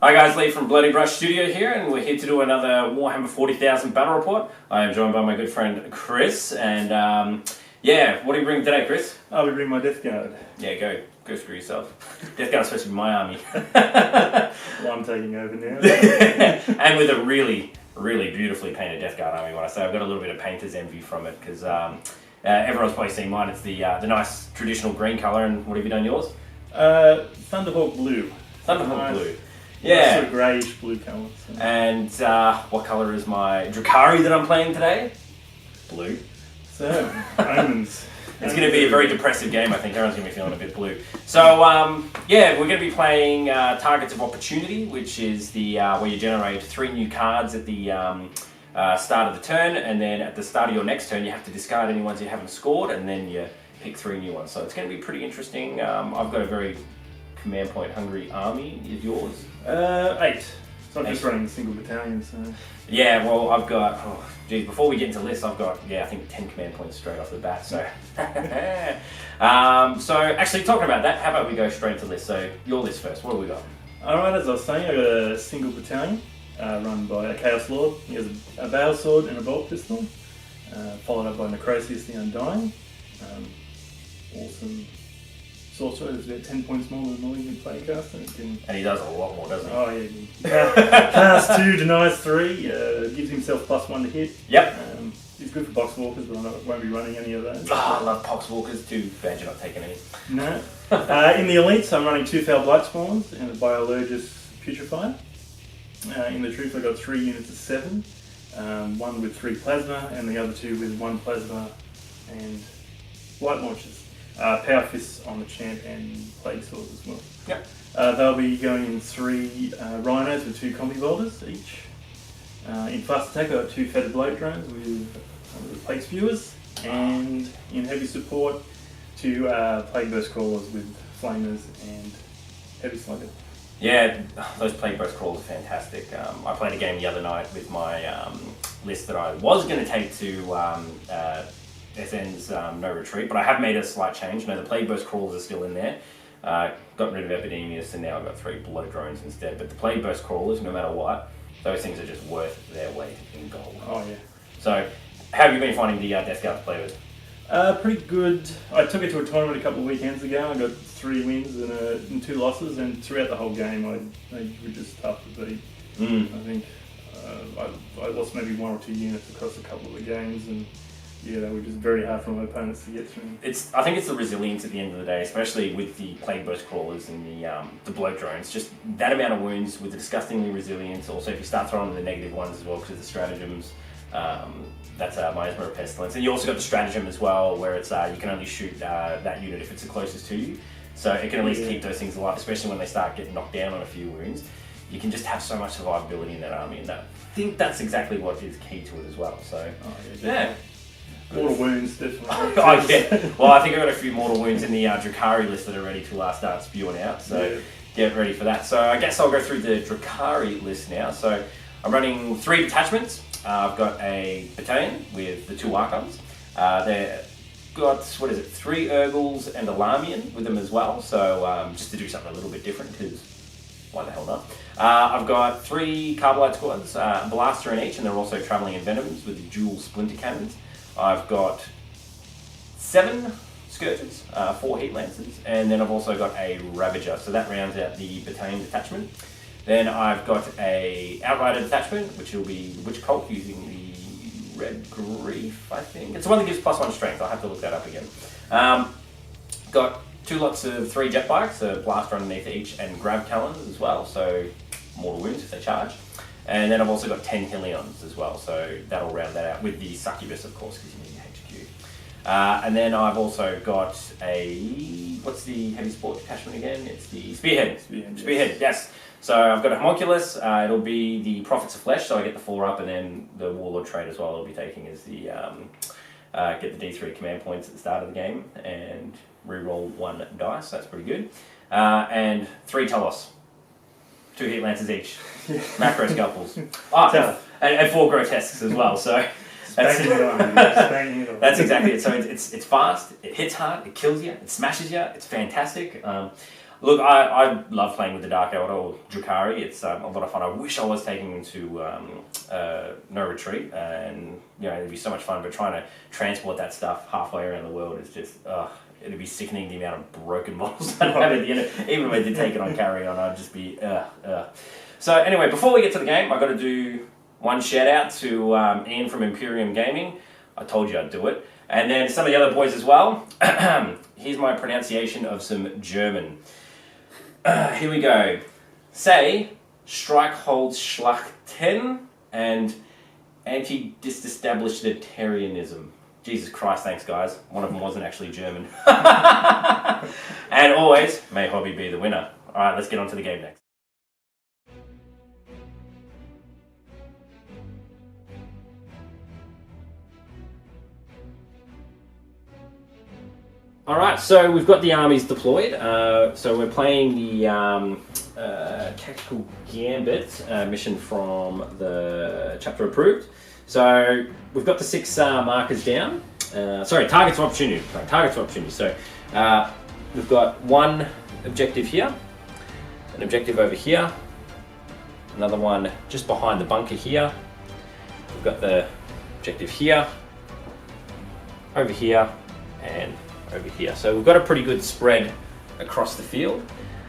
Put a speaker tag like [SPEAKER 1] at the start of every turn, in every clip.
[SPEAKER 1] Hi guys, Leigh from Bloody Brush Studio here, and we're here to do another Warhammer 40,000 battle report. I am joined by my good friend Chris, and what do you bring today, Chris?
[SPEAKER 2] We bring my Deathguard.
[SPEAKER 1] Yeah, go screw yourself. Deathguard's supposed to be my army.
[SPEAKER 2] Well, I'm taking over now.
[SPEAKER 1] And with a really, really beautifully painted Deathguard army, when I say I've got a little bit of painter's envy from it, because everyone's probably seen mine. It's the nice traditional green colour, and what have you done yours?
[SPEAKER 2] Thunderhawk blue.
[SPEAKER 1] Thunderhawk blue.
[SPEAKER 2] Yeah. Sort of greyish blue colour. So.
[SPEAKER 1] And what colour is my Drukhari that I'm playing today? Blue.
[SPEAKER 2] So, Omens.
[SPEAKER 1] It's going to be a very depressive game, I think. Everyone's going to be feeling a bit blue. So, we're going to be playing Targets of Opportunity, which is the where you generate 3 new cards at the start of the turn, and then at the start of your next turn, you have to discard any ones you haven't scored, and then you pick 3 new ones. So it's going to be pretty interesting. I've got a very command point hungry army. Is yours?
[SPEAKER 2] 8. So I'm
[SPEAKER 1] 8.
[SPEAKER 2] just running a single battalion, so...
[SPEAKER 1] Yeah, well, I've got... before we get into lists, I've got, I think 10 command points straight off the bat, so... so, actually, talking about that, how about we go straight to list? So, your list first. What have we got?
[SPEAKER 2] Alright, as I was saying, I got a single battalion run by a Chaos Lord. He has a Veil Sword and a Bolt Pistol, followed up by Necrosius the Undying. Awesome sorcerer. There's about 10 points more than a Malignant Playcaster.
[SPEAKER 1] And he does a lot more, doesn't he?
[SPEAKER 2] Oh yeah. Cast 2, denies 3, gives himself +1 to hit.
[SPEAKER 1] Yep.
[SPEAKER 2] He's good for box walkers, but I won't be running any of those.
[SPEAKER 1] Oh, I love box walkers too. Bad you're not taking any.
[SPEAKER 2] No. In the elites, I'm running 2 Foul Blightspawns and a Biologist Putrefier. In the troops, I've got 3 units of 7. 1 with 3 plasma, and the other 2 with 1 plasma and light launchers. Power Fists on the Champ and Plague Swords as well.
[SPEAKER 1] Yep.
[SPEAKER 2] They'll be going in 3 Rhinos with 2 Combi Bolters each. In Fast Attack, I've got 2 Feathered Bloat Drones with Plague Spewers. And in Heavy Support, 2 Plague Burst Crawlers with Flamers and Heavy Slugger. Yeah,
[SPEAKER 1] those Plague Burst Crawlers are fantastic. I played a game the other night with my list that I was going to take to SN's No Retreat, but I have made a slight change. No, the Plague Burst Crawlers are still in there. Got rid of Epidemius, and now I've got 3 Blow Drones instead. But the Plague Burst Crawlers, no matter what, those things are just worth their weight in gold.
[SPEAKER 2] Oh yeah.
[SPEAKER 1] So, how have you been finding the Deathguard to play with?
[SPEAKER 2] Pretty good. I took it to a tournament a couple of weekends ago. I got 3 wins and 2 losses, and throughout the whole game, they were just tough to beat. I think I lost maybe 1 or 2 units across a couple of the games, and yeah, they were just very hard for my opponents to get through.
[SPEAKER 1] I think it's the resilience at the end of the day, especially with the Plague Burst Crawlers and the Bloat Drones. Just that amount of wounds with the disgustingly resilience. Also, if you start throwing in the negative ones as well, because of the stratagems, that's Miasma of Pestilence. And you also got the stratagem as well, where it's you can only shoot that unit if it's the closest to you. So it can at least keep those things alive, especially when they start getting knocked down on a few wounds. You can just have so much survivability in that army, and I think that's exactly what is key to it as well. So, yeah.
[SPEAKER 2] Mortal wounds, definitely.
[SPEAKER 1] Oh, yeah. Well, I think I've got a few mortal wounds in the Drukhari list that are ready to start spewing out, so get ready for that. So I guess I'll go through the Drukhari list now. So I'm running 3 detachments. I've got a battalion with the 2 Archons. They've got, 3 Urgles and a Lamian with them as well, so just to do something a little bit different, because why the hell not? I've got 3 Carbide Squads, a Blaster in each, and they're also travelling in Venoms with dual Splinter Cannons. I've got 7 Scourges, 4 Heat Lancers, and then I've also got a Ravager, so that rounds out the battalion detachment. Then I've got a Outrider detachment, which will be Witch Cult using the Red Grief, I think. It's the one that gives +1 strength, I'll have to look that up again. Got 2 lots of 3 Jet Bikes, a Blaster underneath each, and Grab Talons as well, so mortal wounds if they charge. And then I've also got 10 Hillions as well, so that'll round that out with the Succubus, of course, because you need your HQ. And then I've also got what's the heavy sport detachment again? It's the Spearhead. Spearhead, yes. So I've got a Homunculus, it'll be the Prophets of Flesh, so I get the 4 up, and then the Warlord trait as well I'll be taking is the, get the D3 command points at the start of the game, and reroll 1 dice, that's pretty good. And 3 Talos. 2 Heat Lancers each. Macro Scalpels. And 4 Grotesques as well, so... That's exactly it. So it's fast, it hits hard, it kills you, it smashes you, it's fantastic. Look, I love playing with the Dark Elder or Drukhari. It's a lot of fun. I wish I was taking them to No Retreat, and it'd be so much fun. But trying to transport that stuff halfway around the world is just it'd be sickening the amount of broken models I'd have at the end. Even if I did take it on carry on, I'd just be So anyway, before we get to the game, I've got to do one shout out to Ian from Imperium Gaming. I told you I'd do it. And then some of the other boys as well. Here's my pronunciation of some German. Here we go. Say, Streichholzschlachten and anti-disestablishmentarianism. Jesus Christ, thanks guys. One of them wasn't actually German. And always, may hobby be the winner. Alright, let's get on to the game next. Alright, so we've got the armies deployed. So we're playing the Tactical Gambit mission from the chapter approved. So we've got the 6 markers down. Targets of opportunity. Targets of opportunity. So we've got one objective here, an objective over here, another one just behind the bunker here. We've got the objective here, over here, and over here. So we've got a pretty good spread across the field.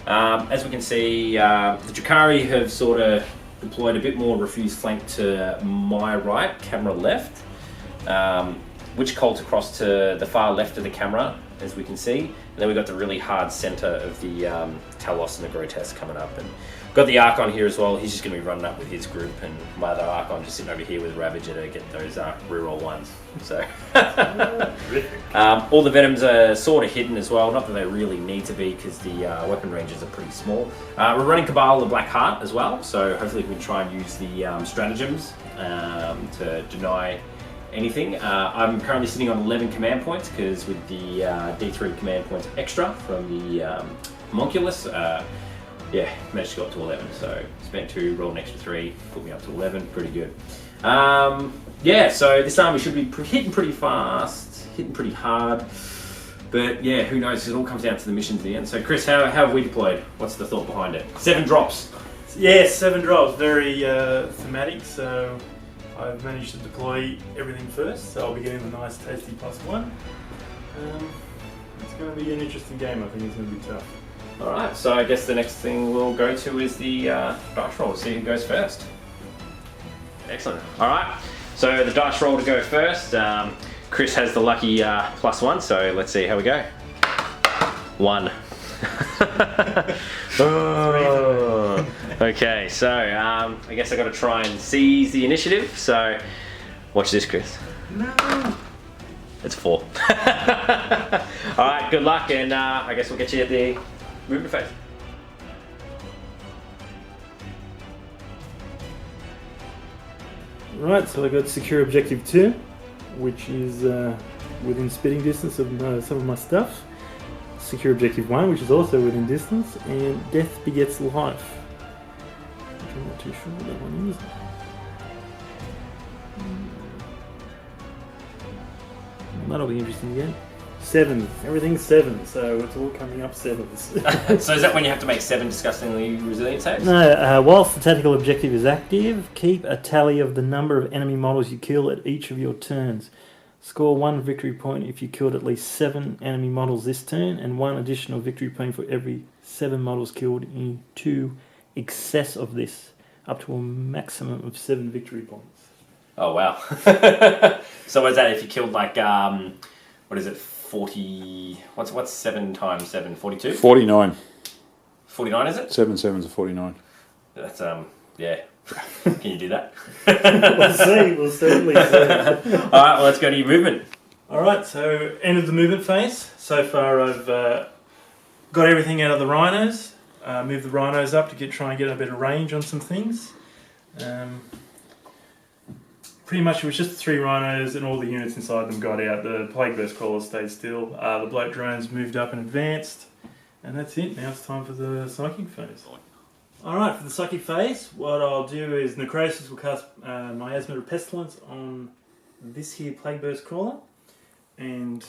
[SPEAKER 1] As we can see, the Drukhari have sort of deployed a bit more refused flank to my right, camera left, which calls across to the far left of the camera, as we can see. And then we've got the really hard center of the Talos and the Grotesque coming up. And got the Archon here as well. He's just going to be running up with his group, and my other Archon just sitting over here with Ravager to get those reroll ones. So all the Venoms are sort of hidden as well. Not that they really need to be, because the weapon ranges are pretty small. We're running Cabal the Black Heart as well, so hopefully we can try and use the stratagems to deny anything. I'm currently sitting on 11 command points, because with the D3 command points extra from the Homunculus, managed to go up to 11. So spent 2, rolled an extra 3, put me up to 11. Pretty good. So this army should be hitting pretty fast, hitting pretty hard. But yeah, who knows? It all comes down to the missions at the end. So Chris, how have we deployed? What's the thought behind it? 7 drops.
[SPEAKER 2] Yeah, 7 drops. Very thematic. So I've managed to deploy everything first. So I'll be getting the nice tasty +1. It's going to be an interesting game. I think it's going to be tough.
[SPEAKER 1] Alright, so I guess the next thing we'll go to is the dice roll, see who goes first. Excellent. Alright, so the dice roll to go first. Chris has the lucky +1, so let's see how we go. 1. Oh. Okay, so I guess I got to try and seize the initiative, so watch this, Chris.
[SPEAKER 2] No.
[SPEAKER 1] It's 4. Alright, good luck, and I guess we'll get you at the movement phase.
[SPEAKER 2] Right, so I got secure objective 2, which is within spitting distance of some of my stuff. Secure objective 1, which is also within distance, and death begets life. I'm not too sure what that one is. That'll be interesting again. 7. Everything's 7, so it's all coming up 7s.
[SPEAKER 1] So is that when you have to make 7 disgustingly resilient saves?
[SPEAKER 2] No, whilst the tactical objective is active, keep a tally of the number of enemy models you kill at each of your turns. Score 1 victory point if you killed at least 7 enemy models this turn, and 1 additional victory point for every 7 models killed into excess of this, up to a maximum of 7 victory points.
[SPEAKER 1] Oh wow. So what is that if you killed like, what is it, 40, what's 7 times 7, 42?
[SPEAKER 3] 49.
[SPEAKER 1] 49 is it?
[SPEAKER 3] 7 7s are 49.
[SPEAKER 1] That's, yeah. Can you do that?
[SPEAKER 2] We'll certainly see.
[SPEAKER 1] Alright, well let's go to your movement.
[SPEAKER 2] Alright, so end of the movement phase. So far I've got everything out of the rhinos. Moved the rhinos up to try and get a better range on some things. Pretty much it was just the 3 rhinos and all the units inside them got out. The plague burst crawlers stayed still. The bloat drones moved up and advanced. And that's it. Now it's time for the psychic phase. Alright, for the psychic phase, what I'll do is Necrosis will cast Miasma of Pestilence on this here plague burst crawler. And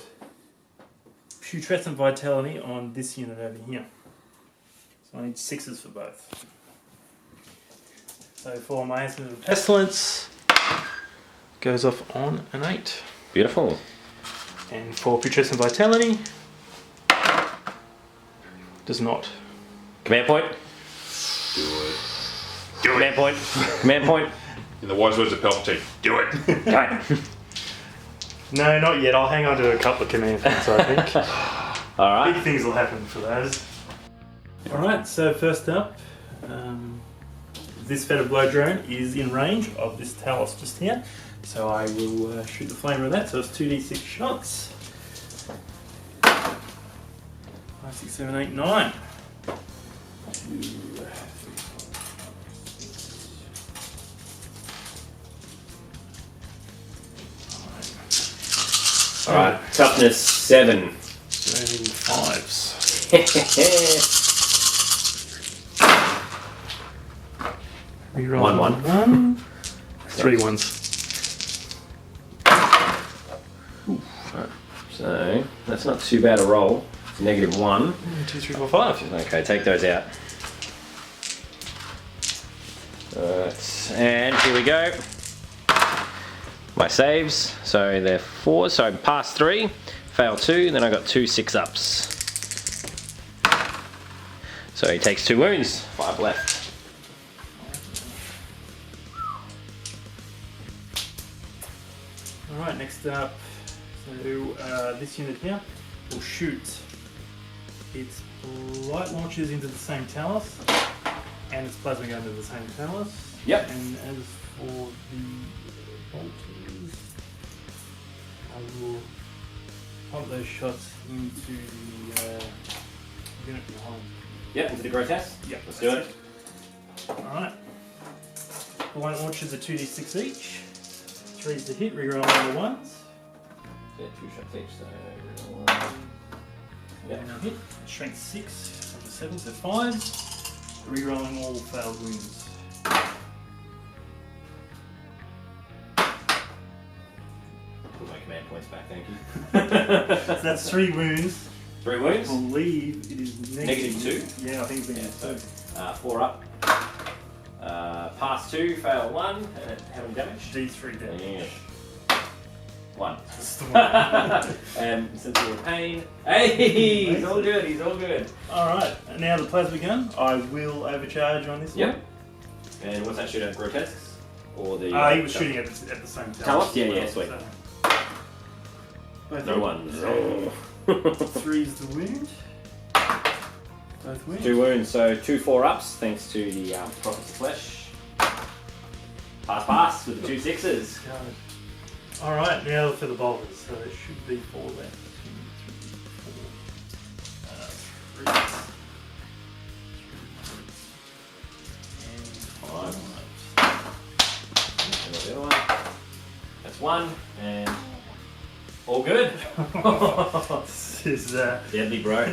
[SPEAKER 2] Putrescent Vitality on this unit over here. I need 6s for both. So for my Instrument of Pestilence, goes off on an 8.
[SPEAKER 1] Beautiful.
[SPEAKER 2] And for Putrescent Vitality, does not.
[SPEAKER 1] Command point.
[SPEAKER 3] Do it.
[SPEAKER 1] Command point. Command point.
[SPEAKER 3] In the wise words of Palpatine, do it.
[SPEAKER 1] Go.
[SPEAKER 2] No, not yet. I'll hang on to a couple of command points, I think.
[SPEAKER 1] All right.
[SPEAKER 2] Big things will happen for those. Alright, so first up, this Feather Blow drone is in range of this Talos just here. So I will shoot the flamer of that. So it's 2d6 shots. 5, 6, 7, 8, 9. 2, 3, 4, 5, 6.
[SPEAKER 1] Alright, toughness 7.
[SPEAKER 2] So 5s. Reroll 1. 3 1s.
[SPEAKER 1] So, that's not too bad a roll. It's -1.
[SPEAKER 2] 2, 3, 4, 5.
[SPEAKER 1] Okay, take those out. Alright, and here we go. My saves, so they're 4, so I pass 3, fail 2, then I got 2 6-ups. So he takes 2 wounds, 5 left.
[SPEAKER 2] Alright, next up, so this unit here will shoot its light launchers into the same Talos and its plasma gun into the same Talos.
[SPEAKER 1] Yep.
[SPEAKER 2] And as for the bolters, I will pump those shots into the unit behind.
[SPEAKER 1] Yep, into the grotesque.
[SPEAKER 2] Yep,
[SPEAKER 1] Let's do it.
[SPEAKER 2] Alright. The light launchers are 2d6 each. 3's to hit, reroll all the 1s.
[SPEAKER 1] Yeah, 2 shots each, so 1. Yep.
[SPEAKER 2] And a hit. Strength 6 of the 7, so 5. Rerolling all failed wounds.
[SPEAKER 1] Put my command points back, thank you.
[SPEAKER 2] So that's 3 wounds.
[SPEAKER 1] 3
[SPEAKER 2] I
[SPEAKER 1] wounds.
[SPEAKER 2] believe it is
[SPEAKER 1] -2?
[SPEAKER 2] Yeah, I think it's
[SPEAKER 1] Yeah,
[SPEAKER 2] -2.
[SPEAKER 1] 4 up. Pass 2, fail 1, and how many damage?
[SPEAKER 2] D3 damage.
[SPEAKER 1] Yeah. 1.
[SPEAKER 2] That's the one.
[SPEAKER 1] And sensible of pain. Hey, he's all good, he's all good.
[SPEAKER 2] Alright, now the plasma gun. I will overcharge on this
[SPEAKER 1] Yep.
[SPEAKER 2] one.
[SPEAKER 1] And what's that shoot at? Grotesques? Or the.
[SPEAKER 2] He was shooting at the same time.
[SPEAKER 1] Talos? Yeah, sweet.
[SPEAKER 2] Both
[SPEAKER 1] No ones. Oh.
[SPEAKER 2] 3's the wound. Both wounds.
[SPEAKER 1] 2 wounds, so 2 4-ups thanks to the Prophets of Flesh. Pass with the 2 6s.
[SPEAKER 2] Alright, now for the bolters. So there should be 4 left. 2, 3, 4. 3. And 5.
[SPEAKER 1] And the other one. That's 1, and all good.
[SPEAKER 2] This is
[SPEAKER 1] Deadly, bro.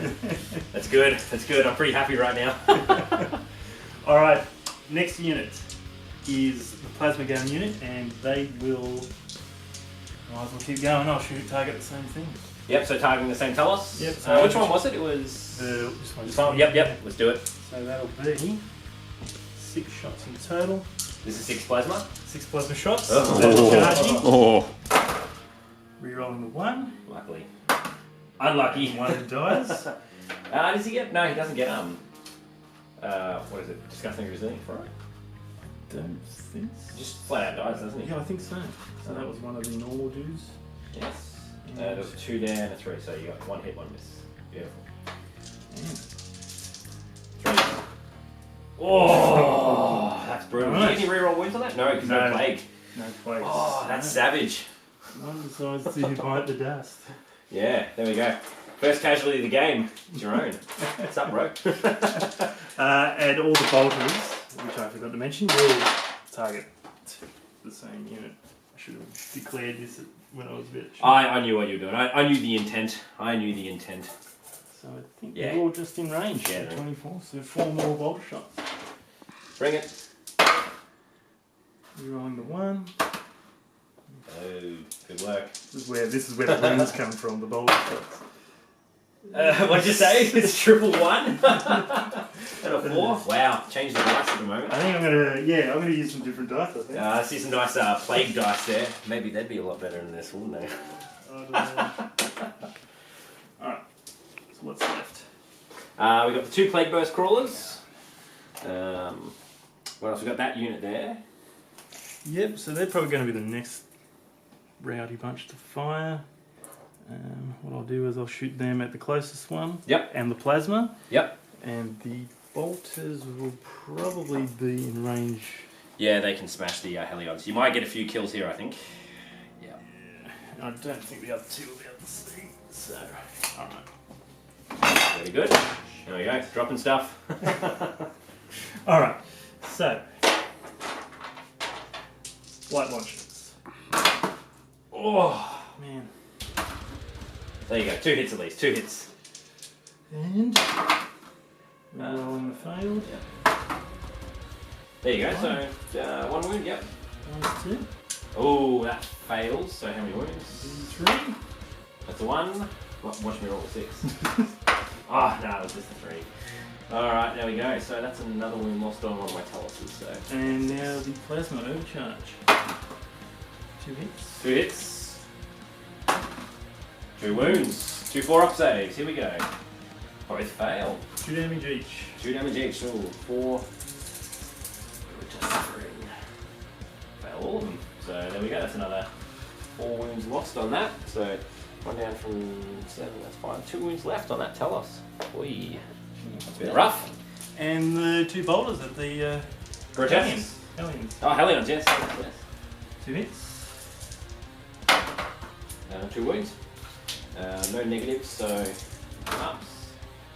[SPEAKER 1] That's good. That's good. I'm pretty happy right now.
[SPEAKER 2] Alright, next unit is the plasma gun unit, and they will. Might as well keep going. I'll shoot target the same thing.
[SPEAKER 1] Yep. So targeting the same Talos.
[SPEAKER 2] Yep.
[SPEAKER 1] Which one was it? It was.
[SPEAKER 2] This one.
[SPEAKER 1] This one. Yep. Let's do it.
[SPEAKER 2] So that'll be 6 shots in total.
[SPEAKER 1] This is 6 plasma.
[SPEAKER 2] 6 plasma shots.
[SPEAKER 1] Oh.
[SPEAKER 2] That's charging.
[SPEAKER 3] Oh.
[SPEAKER 2] Rerolling the 1.
[SPEAKER 1] Luckily. Unlucky.
[SPEAKER 2] 1 dies.
[SPEAKER 1] Does he get? No, he doesn't get what is it? Disgusting resilient for it?
[SPEAKER 2] Don't think so.
[SPEAKER 1] Just flat out dies, doesn't he?
[SPEAKER 2] Yeah, I think so. So that was one of the normal dues.
[SPEAKER 1] Yes. There was 2 down and 3, so you got 1 hit, 1 miss. Beautiful.
[SPEAKER 2] Yeah.
[SPEAKER 1] 3. Oh, that's brutal.
[SPEAKER 2] Nice.
[SPEAKER 1] Did you get any reroll wounds on that? No, because no plague.
[SPEAKER 2] No plagues.
[SPEAKER 1] Oh, that's savage.
[SPEAKER 2] One decides to bite the dust.
[SPEAKER 1] Yeah, there we go. First casualty of the game. It's your own. What's up, bro?
[SPEAKER 2] And all the bolters, which I forgot to mention, will target the same unit. I should have declared this when I was a bit.
[SPEAKER 1] I knew what you were doing. I knew the intent. I knew the intent.
[SPEAKER 2] So I think
[SPEAKER 1] Yeah.
[SPEAKER 2] they're all just in range.
[SPEAKER 1] Yeah,
[SPEAKER 2] So 24, so 4 more bolter shots.
[SPEAKER 1] Bring it.
[SPEAKER 2] Rerolling the 1.
[SPEAKER 1] Oh, good work.
[SPEAKER 2] This is where the wounds come from, the bolter shots.
[SPEAKER 1] What'd you say? It's triple 1 and a 4. Wow, change the dice at the moment.
[SPEAKER 2] I think I'm gonna use some different dice. I think.
[SPEAKER 1] I see some nice plague dice there. Maybe they'd be a lot better than this, wouldn't they?
[SPEAKER 2] Alright, so what's left?
[SPEAKER 1] We got the 2 plague burst crawlers. What else? We got that unit there.
[SPEAKER 2] Yep, so they're probably going to be the next rowdy bunch to fire. What I'll do is I'll shoot them at the closest one.
[SPEAKER 1] Yep.
[SPEAKER 2] And the plasma.
[SPEAKER 1] Yep.
[SPEAKER 2] And the bolters will probably be in range.
[SPEAKER 1] Yeah, they can smash the Helions. You might get a few kills here, I think. Yeah.
[SPEAKER 2] I don't think the other 2 will be able to see. So, alright.
[SPEAKER 1] Very good. There we go. Dropping stuff.
[SPEAKER 2] Alright, so. White launchers. Oh, man.
[SPEAKER 1] There you go. 2 hits at least. 2 hits.
[SPEAKER 2] And rolling the failed.
[SPEAKER 1] Yeah. There you go. So 1 wound. Yep.
[SPEAKER 2] 1, 2.
[SPEAKER 1] Oh, that fails. So how many wounds?
[SPEAKER 2] 3.
[SPEAKER 1] That's a 1. Watch me roll a 6. Oh, no, it was just a 3. Alright, there we go. So that's another wound lost on one of my Taluses. So.
[SPEAKER 2] And now the plasma overcharge. 2 hits.
[SPEAKER 1] 2 hits. 2 wounds. 2 4-up saves. Here we go. Both fail.
[SPEAKER 2] 2 damage each.
[SPEAKER 1] 2 damage each. Oh, 4. Just 3. Fail all of them. So there we go. That's another 4 wounds lost on that. So 1 down from 7. That's 5. 2 wounds left on that Talos. Oi. That's a bit rough.
[SPEAKER 2] And the 2 boulders at the
[SPEAKER 1] Grotesques.
[SPEAKER 2] Hellions.
[SPEAKER 1] Oh, Helions, yes. Yes.
[SPEAKER 2] 2 hits.
[SPEAKER 1] 2 wounds. No negatives, so ups.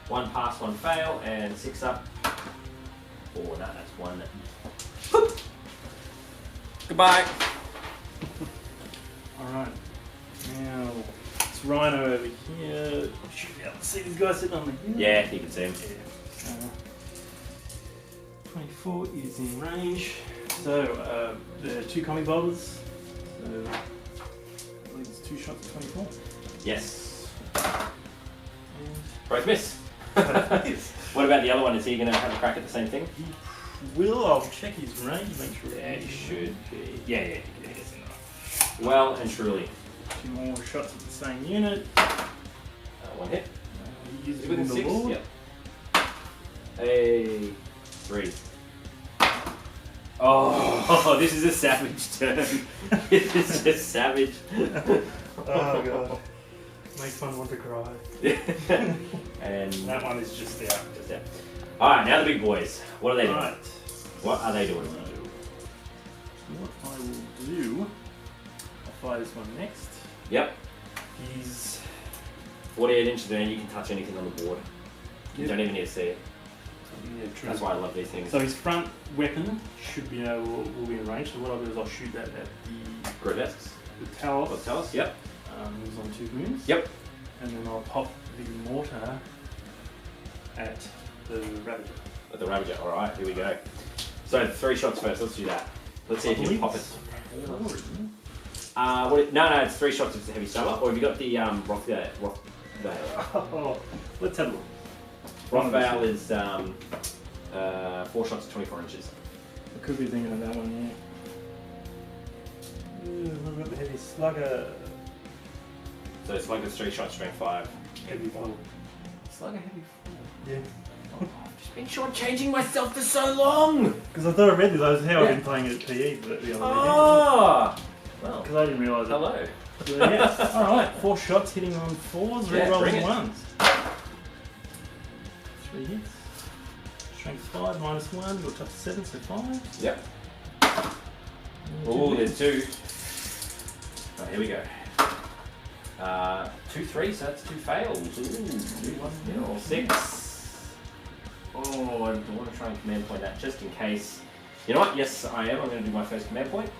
[SPEAKER 1] 1 pass, 1 fail, and 6 up. 4, no, that's 1. Boop. Goodbye.
[SPEAKER 2] Alright. Now, it's Rhino over here. Should be able to see these guys sitting on the hill.
[SPEAKER 1] Yeah, you can see him.
[SPEAKER 2] Yeah. 24 is in range. So, the 2 comic boulders. So, I believe it's 2 shots at 24.
[SPEAKER 1] Yes.
[SPEAKER 2] And
[SPEAKER 1] Both miss. What about the other one? Is he going to have a crack at the same thing?
[SPEAKER 2] he will. I'll check his range, make sure.
[SPEAKER 1] Yeah, he should be. Yeah, yeah, he
[SPEAKER 2] Yes,
[SPEAKER 1] is. Well and truly.
[SPEAKER 2] 2 more shots at the same unit.
[SPEAKER 1] 1 hit.
[SPEAKER 2] He uses
[SPEAKER 1] Is it within
[SPEAKER 2] the
[SPEAKER 1] 6?
[SPEAKER 2] Lord.
[SPEAKER 1] Yep. Hey, 3. Oh, this is a savage turn. This is just savage.
[SPEAKER 2] Oh god. Makes one want to cry.
[SPEAKER 1] And
[SPEAKER 2] That one is just out.
[SPEAKER 1] just out. Alright, now the big boys. What are they doing?
[SPEAKER 2] Right.
[SPEAKER 1] What are they doing?
[SPEAKER 2] What I will do, I'll fire this one next.
[SPEAKER 1] Yep.
[SPEAKER 2] He's
[SPEAKER 1] 48 inches and you can touch anything on the board. You
[SPEAKER 2] Yep.
[SPEAKER 1] don't even need to see it.
[SPEAKER 2] Yeah, true.
[SPEAKER 1] That's why I love these things.
[SPEAKER 2] So his front weapon should be will be in range. So what I'll do is I'll shoot that at the
[SPEAKER 1] Grotesques.
[SPEAKER 2] Talos.
[SPEAKER 1] What tell us? Yep.
[SPEAKER 2] Moves on 2 wounds.
[SPEAKER 1] Yep.
[SPEAKER 2] And then I'll pop the mortar at the Ravager.
[SPEAKER 1] At the Ravager. Alright, here we go. So 3 shots first. Let's do that. Let's see if you can pop it. No, it's 3 shots if it's a heavy summer. Or have you got the Rothvale?
[SPEAKER 2] Oh, let's have a look.
[SPEAKER 1] Rothvale is 4 shots at 24 inches.
[SPEAKER 2] I could be thinking of that one, yeah. What about the heavy slugger?
[SPEAKER 1] So it's like a 3 shot, strength 5.
[SPEAKER 2] Heavy 4.
[SPEAKER 1] Slugger heavy 4.
[SPEAKER 2] Yeah.
[SPEAKER 1] I've just been shortchanging myself for so long!
[SPEAKER 2] Because I thought I read this. That was how I've been playing it at PE the other weekend.
[SPEAKER 1] Oh! Well,
[SPEAKER 2] Because I didn't realise it.
[SPEAKER 1] hello.
[SPEAKER 2] So, yeah. Alright, 4 shots hitting on 4s,
[SPEAKER 1] Yeah, bring
[SPEAKER 2] re-rolling
[SPEAKER 1] it.
[SPEAKER 2] 1s. 3 hits. Strength 5, minus 1, got up to 7, so 5.
[SPEAKER 1] Yep.
[SPEAKER 2] And
[SPEAKER 1] Oh,
[SPEAKER 2] 2
[SPEAKER 1] there's
[SPEAKER 2] hits.
[SPEAKER 1] 2. Oh, here we go. 2 3, so that's 2 fails. Ooh, 2 1 6. Oh, I want to try and command point that just in case. You know what? Yes, I am. I'm going to do my first command point.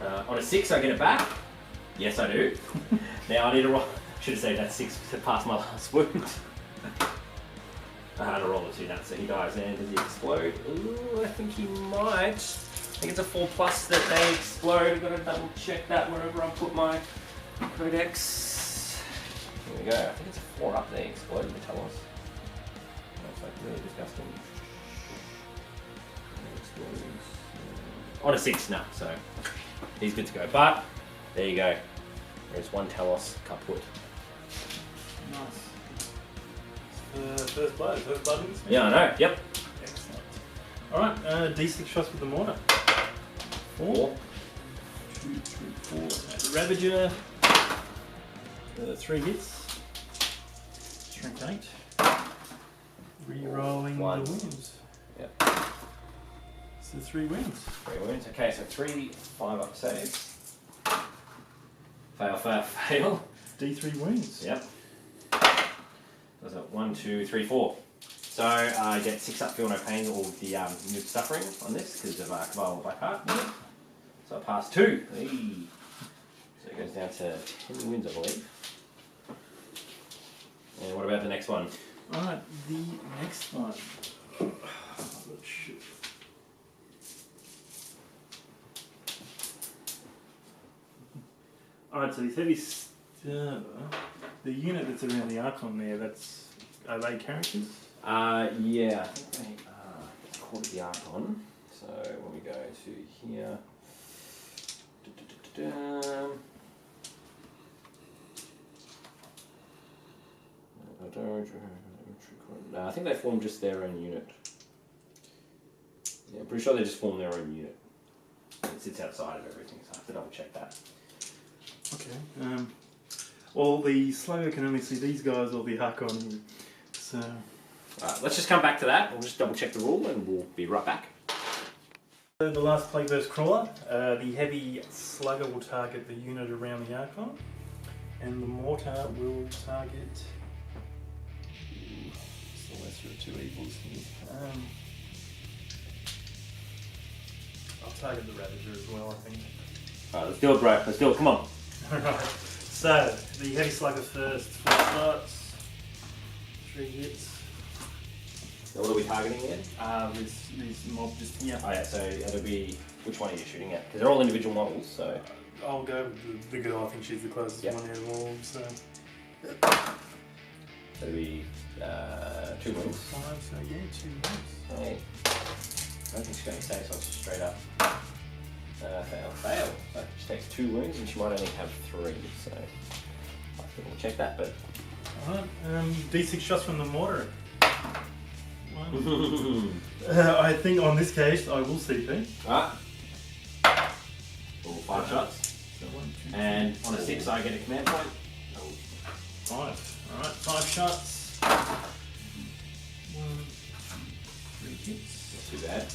[SPEAKER 1] On a 6, I get it back. Yes, I do. Now I need to roll. Should have saved that 6 to pass my last wound. I had to roll a 2 now, so he dies. And does he explode? Ooh, I think he might. I think it's a 4+ that they explode. I've got to double check that wherever I put my codex. There we go. I think it's a 4 up there. Exploded the Talos. That's like really disgusting. On a 6 now, so he's good to go. But there you go. There's 1 Talos kaput.
[SPEAKER 2] Nice. First blood in this
[SPEAKER 1] Yeah, I know. Yep.
[SPEAKER 2] Excellent. Alright, D6 shots with the mortar. 4. 2, 3, 4. Ravager. 3 hits. Strength 8. Rerolling the
[SPEAKER 1] 1.
[SPEAKER 2] wounds.
[SPEAKER 1] Yep.
[SPEAKER 2] So 3 wounds.
[SPEAKER 1] 3 wounds. Okay, so 3 5-up saves. Fail, fail, fail.
[SPEAKER 2] D3 wounds.
[SPEAKER 1] Yep. Does it 1, 2, 3, 4. So I get 6 up, feel no pain, all the noob suffering on this because of Caval Blackheart. So I pass 2. Hey. So it goes down to 10 wounds, I believe. And what about the next one?
[SPEAKER 2] Alright, the next one. Oh, shit. Alright, so this heavy stabber, the unit that's around the Archon there, are they characters?
[SPEAKER 1] Yeah, I think they are. It's called the Archon. So when we go to here. I think they form just their own unit. Yeah, I'm pretty sure they just form their own unit. It sits outside of everything, so I have to double check that.
[SPEAKER 2] Okay. Well, the Slugger can only see these guys or the Archon, so...
[SPEAKER 1] Alright, let's just come back to that. We'll just double check the rule and we'll be right back.
[SPEAKER 2] The last Plague Burst Crawler, the heavy slugger will target the unit around the Archon, and the mortar will target the lesser of 2 evils here. I'll target the Ravager as well, I think.
[SPEAKER 1] Alright, let's do it, bro. Let's do it. Come on.
[SPEAKER 2] Alright, so the heavy slugger first, 4 shots, 3 hits.
[SPEAKER 1] So what are we targeting again?
[SPEAKER 2] This mob just here.
[SPEAKER 1] Oh yeah, so it'll be, which one are you shooting at? Because they're all individual models, so...
[SPEAKER 2] I'll go with the girl, I think she's the closest one out of all, so...
[SPEAKER 1] It'll be 2 wounds.
[SPEAKER 2] 5, so yeah, 2 wounds.
[SPEAKER 1] Hey. I don't think she's going to save, so it's just straight up. Fail, fail. So she takes 2 wounds and she might only have 3, so... I think we'll check that, but...
[SPEAKER 2] Alright, D6 shots from the mortar. I think on this case I will CP.
[SPEAKER 1] Alright. All 5 shots.
[SPEAKER 2] So 1, 2,
[SPEAKER 1] And on a 6 I get a command point.
[SPEAKER 2] 5. Alright, 5 shots. 1, 3 hits.
[SPEAKER 1] Not too bad.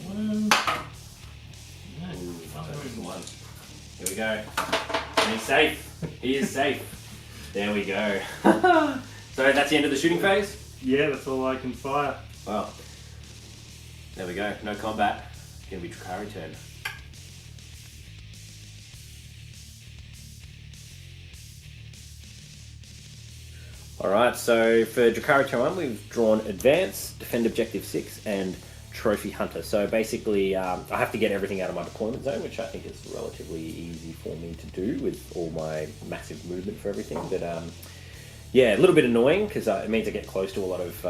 [SPEAKER 2] 1.
[SPEAKER 1] Ooh,
[SPEAKER 2] No,
[SPEAKER 1] so just 1. Here we go. And he's safe. He is safe. There we go. So that's the end of the shooting phase?
[SPEAKER 2] Yeah, that's all I can fire.
[SPEAKER 1] Wow. There we go. No combat. It's going to be Drukhari turn. Alright, so for Drukhari turn 1 we've drawn Advance, Defend Objective 6 and Trophy Hunter. So basically I have to get everything out of my deployment zone, which I think is relatively easy for me to do with all my massive movement for everything. But yeah, a little bit annoying because it means I get close to a lot of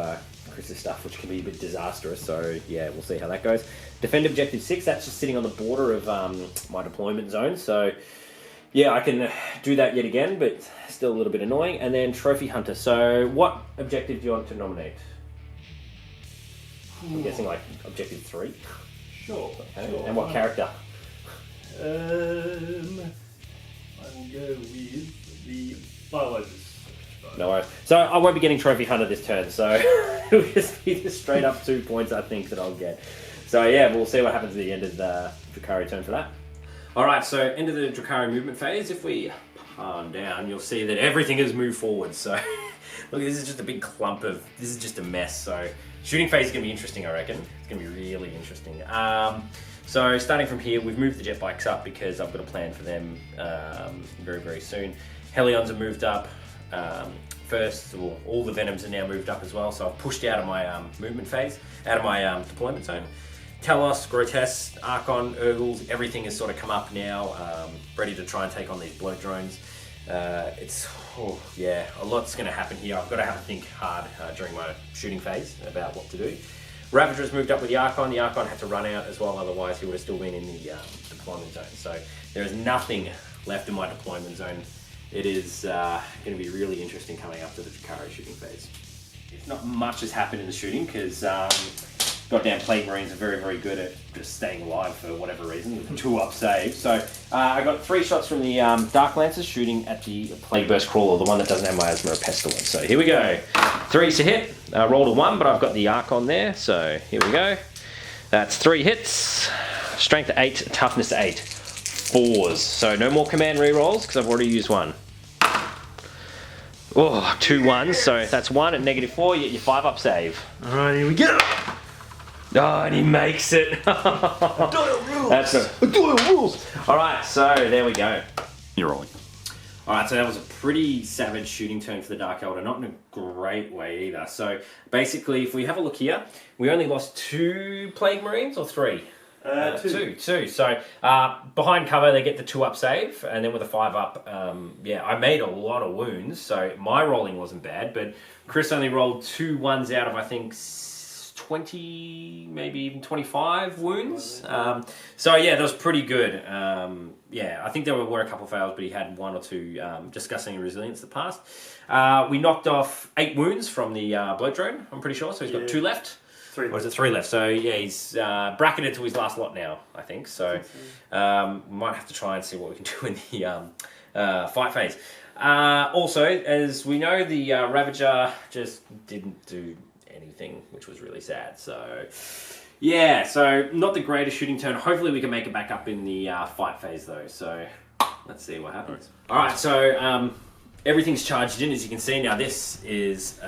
[SPEAKER 1] Chris's stuff, which can be a bit disastrous. So yeah, we'll see how that goes. Defend Objective 6, that's just sitting on the border of my deployment zone. So yeah, I can do that yet again, but still a little bit annoying. And then Trophy Hunter. So what objective do you want to nominate? I'm guessing like Objective 3.
[SPEAKER 2] Sure.
[SPEAKER 1] Okay.
[SPEAKER 2] Sure.
[SPEAKER 1] And what character?
[SPEAKER 2] I will go with the biologist.
[SPEAKER 1] No worries. So I won't be getting Trophy Hunter this turn, so it'll just be the straight up 2 points I think that I'll get. So yeah, we'll see what happens at the end of the Drukhari turn for that. Alright, so end of the Drukhari movement phase. If we palm down, you'll see that everything has moved forward. So look, this is just a big clump of, this is just a mess. So shooting phase is going to be interesting, I reckon. It's going to be really interesting. So starting from here, we've moved the jet bikes up because I've got a plan for them very, very soon. Helions are moved up. First, well, all the Venoms are now moved up as well, so I've pushed out of my movement phase, out of my deployment zone. Telos, Grotesque, Archon, Urgles, everything has sort of come up now, ready to try and take on these bloat drones. Yeah, a lot's going to happen here. I've got to have a think hard during my shooting phase about what to do. Ravager's moved up with the Archon. The Archon had to run out as well, otherwise he would have still been in the deployment zone. So there is nothing left in my deployment zone. It is going to be really interesting coming up to the Drukhari shooting phase. If not much has happened in the shooting, because goddamn Plague Marines are very, very good at just staying alive for whatever reason, with the 2-up save. So I got 3 shots from the Dark Lancers shooting at the Plague Burst Crawler, the one that doesn't have miasma or pestilence. So here we go. 3's to hit. Rolled a 1, but I've got the Archon there. So here we go. That's 3 hits. Strength 8, toughness 8. 4s. So no more command rerolls because I've already used 1. Oh, 2 1s. So that's 1 at -4. You get your 5-up save.
[SPEAKER 2] All right, here we go.
[SPEAKER 1] Oh, and he makes it.
[SPEAKER 2] Doyle rules.
[SPEAKER 1] That's a Doyle rules. All right, so there we go.
[SPEAKER 3] You're rolling.
[SPEAKER 1] All right, so that was a pretty savage shooting turn for the Dark Elder, not in a great way either. So basically, if we have a look here, we only lost 2 Plague Marines or 3? 2. So behind cover, they get the 2-up save, and then with a 5-up, yeah, I made a lot of wounds. So my rolling wasn't bad, but Chris only rolled 2 1s out of, I think, 20, maybe even 25 wounds. So yeah, that was pretty good. Yeah, I think there were a couple of fails, but he had 1 or 2 disgusting resilience that passed. We knocked off 8 wounds from the bloat drone, I'm pretty sure. So he's got 2 left.
[SPEAKER 2] 3.
[SPEAKER 1] Or is it 3 left? So yeah, he's bracketed to his last lot now, I think. So we might have to try and see what we can do in the fight phase. Also, as we know, the Ravager just didn't do anything, which was really sad. So yeah, so not the greatest shooting turn. Hopefully we can make it back up in the fight phase though. So let's see what happens. All right, so everything's charged in, as you can see now. This is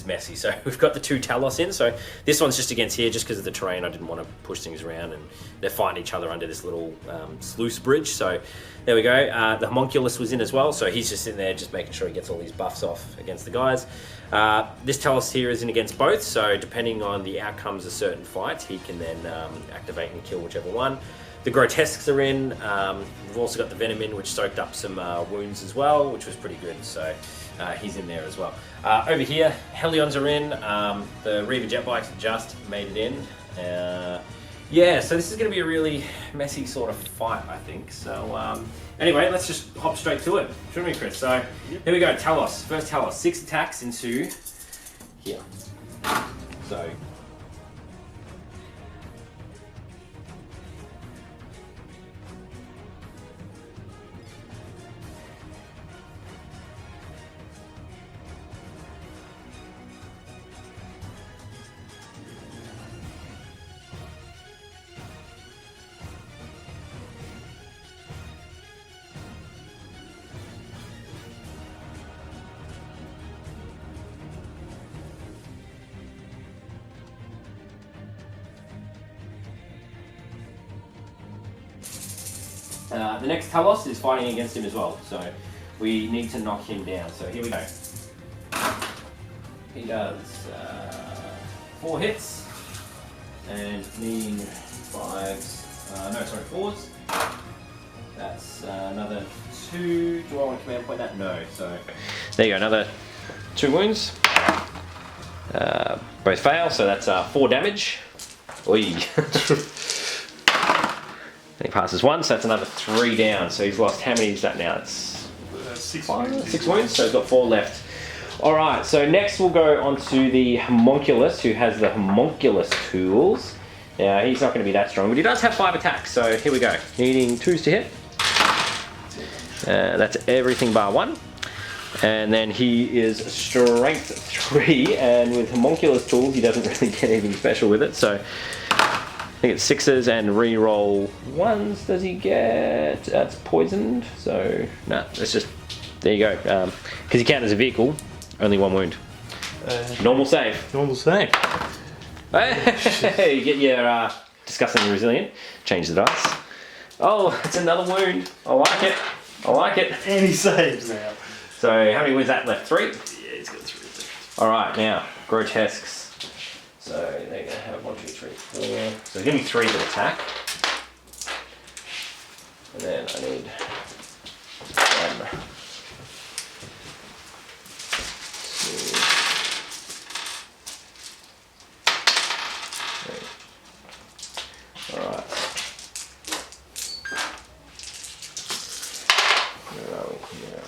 [SPEAKER 1] messy. So we've got the 2 Talos in. So this one's just against here, just because of the terrain. I didn't want to push things around, and they're fighting each other under this little sluice bridge. So there we go. The Homunculus was in as well. So he's just in there, just making sure he gets all these buffs off against the guys. This Talos here is in against both. So depending on the outcomes of certain fights, he can then activate and kill whichever one. The Grotesques are in. We've also got the Venom in, which soaked up some wounds as well, which was pretty good. So he's in there as well. Over here, Hellions are in. The Reaver jet bikes just made it in. Yeah, so this is going to be a really messy sort of fight, I think. So anyway, let's just hop straight to it. Shouldn't we, Chris? So here we go, Talos. First Talos, 6 attacks into here. So the next Talos is fighting against him as well, so we need to knock him down. So here we go. He does 4 hits, and needing 4s. That's another 2. Do I want to command point that? No. So there you go, another 2 wounds. Both fail, so that's 4 damage. Oi. He passes 1, so that's another 3 down. So he's lost, how many is that now? It's
[SPEAKER 2] 6
[SPEAKER 1] wounds. 6 wounds, so he's got 4 left. Alright, so next we'll go on to the Homunculus, who has the Homunculus tools. Now, he's not going to be that strong, but he does have 5 attacks, so here we go. Needing 2s to hit. That's everything bar 1. And then he is strength 3, and with Homunculus tools, he doesn't really get anything special with it, so I think it's 6s and re-roll 1s. Does he get? That's poisoned. So no, it's just there you go. Because he counts as a vehicle, only 1 wound. Normal save.
[SPEAKER 2] Normal save.
[SPEAKER 1] Hey, you get your disgustingly resilient. Change the dice. Oh, it's another wound. I like it. I like it.
[SPEAKER 2] And he saves now.
[SPEAKER 1] So how many wounds that left? 3.
[SPEAKER 2] Yeah, he's got 3.
[SPEAKER 1] All right, now grotesques. So they're going to have 1, 2, 3, 4. So give me 3 that attack. And then I need 1, 2, 3. Alright. Where are we here?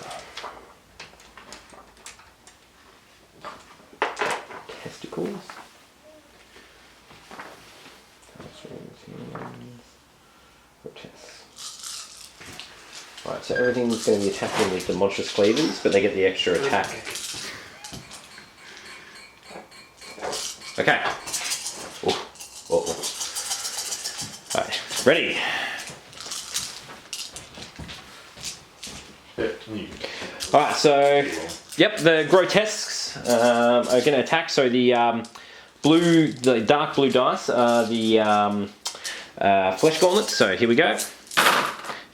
[SPEAKER 1] Testicles. Right, so everything's going to be attacking with the monstrous cleavers, but they get the extra attack. Okay. Right, ready. Alright, so, yep, the grotesques are going to attack. So the dark blue dice are the flesh gauntlets. So here we go.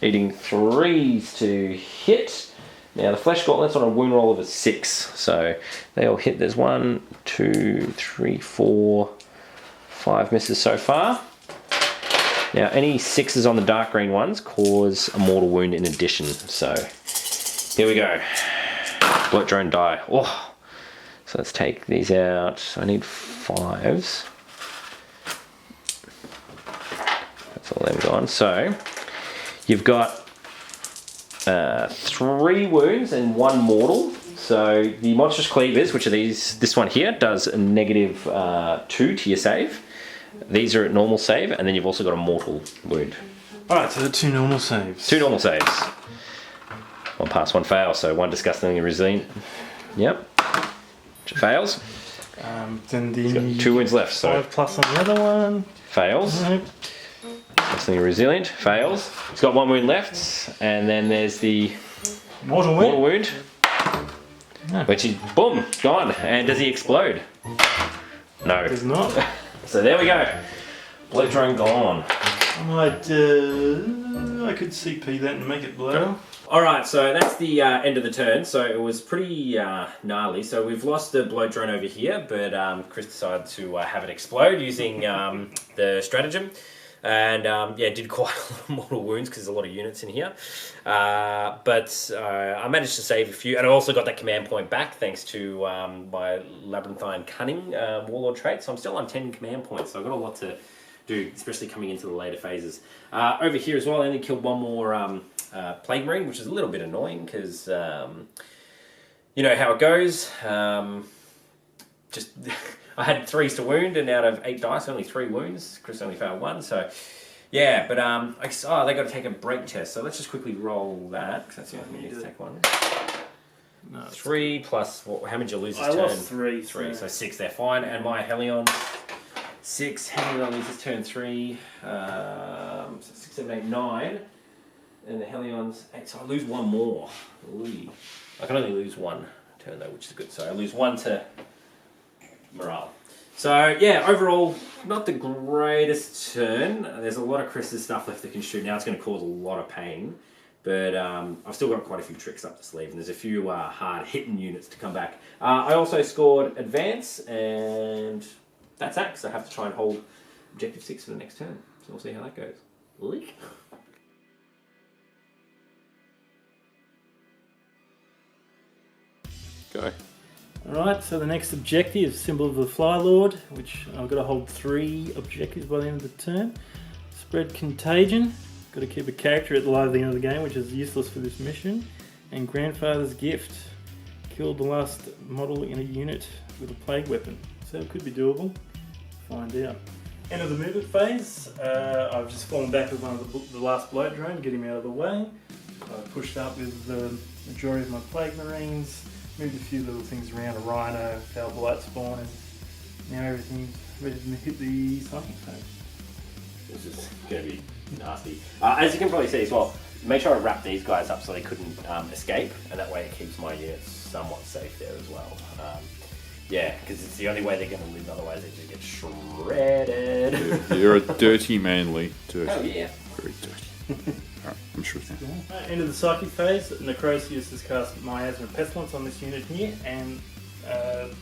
[SPEAKER 1] Needing 3s to hit. Now the flesh gauntlets on a wound roll of a 6. So they all hit. There's 1, 2, 3, 4, 5 misses so far. Now any 6s on the dark green ones cause a mortal wound in addition. So here we go. Bloat drone die. Oh. So let's take these out. I need 5s. That's all they've gone. So you've got 3 wounds and 1 mortal. So the monstrous cleavers, which are these, this one here does a negative 2 to your save. These are at normal save, and then you've also got a mortal wound.
[SPEAKER 2] Alright, so 2 normal saves.
[SPEAKER 1] 2 normal saves. 1 pass, 1 fail, so 1 disgustingly resilient. Yep. Which fails.
[SPEAKER 2] Then the
[SPEAKER 1] 2 wounds left, so
[SPEAKER 2] 5+ on the other one.
[SPEAKER 1] fails.
[SPEAKER 2] Nope.
[SPEAKER 1] Disgustingly resilient, fails. It's got 1 wound left, and then there's the
[SPEAKER 2] Mortal
[SPEAKER 1] wound. Which is, boom, gone. And does he explode? No.
[SPEAKER 2] Does not.
[SPEAKER 1] So there we go. Bloat drone gone.
[SPEAKER 2] I might, I could CP that and make it blow.
[SPEAKER 1] Alright, so that's the end of the turn. So it was pretty gnarly. So we've lost the bloat drone over here, but Chris decided to have it explode using the stratagem. And yeah, did quite a lot of mortal wounds because there's a lot of units in here. But I managed to save a few, and I also got that command point back thanks to my Labyrinthine Cunning Warlord trait. So I'm still on 10 command points, so I've got a lot to do, especially coming into the later phases. Over here as well, I only killed 1 more Plague Marine, which is a little bit annoying because you know how it goes. Just I had 3s to wound, and out of 8 dice, only 3 wounds. Chris only failed 1, so yeah. But I guess, they got to take a break test. So let's just quickly roll that because that's the only thing we need to take 1. No, 3 plus how many did you lose this turn?
[SPEAKER 2] I lost 3.
[SPEAKER 1] 3, so 6. They're fine. And my Helion 6. How many did I lose this turn? 3. So 6, 7, 8, 9. And the Helion's 8. So I lose 1 more. Ooh. I can only lose 1 turn though, which is good. So I lose 1 to morale. So yeah, overall, not the greatest turn. There's a lot of Chris's stuff left that can shoot. Now it's going to cause a lot of pain, but I've still got quite a few tricks up the sleeve, and there's a few hard-hitting units to come back. I also scored advance, and that's that, because I have to try and hold objective 6 for the next turn. So we'll see how that goes. Leigh?
[SPEAKER 3] Go.
[SPEAKER 2] Alright, so the next objective is Symbol of the Fly Lord, which I've got to hold 3 objectives by the end of the turn. Spread Contagion, got to keep a character at the end of the game, which is useless for this mission. And Grandfather's Gift, killed the last model in a unit with a plague weapon. So it could be doable, find out. End of the movement phase, I've just fallen back with one of the last bloat drone to get him out of the way. I pushed up with the majority of my Plague Marines. Moved a few little things around, a rhino, foul blight spawn, and now everything's ready to hit the psychic phase.
[SPEAKER 1] This is going to be nasty. As you can probably see as well, make sure I wrap these guys up so they couldn't escape, and that way it keeps my units somewhat safe there as well. Yeah, because it's the only way they're going to live, otherwise they just get shredded.
[SPEAKER 3] You're a dirty man, Leigh. Dirty.
[SPEAKER 1] Oh yeah.
[SPEAKER 3] Very dirty. Alright, I'm sure of that.
[SPEAKER 2] End of the psychic phase, Necrosius has cast Miasma Pestilence on this unit here, and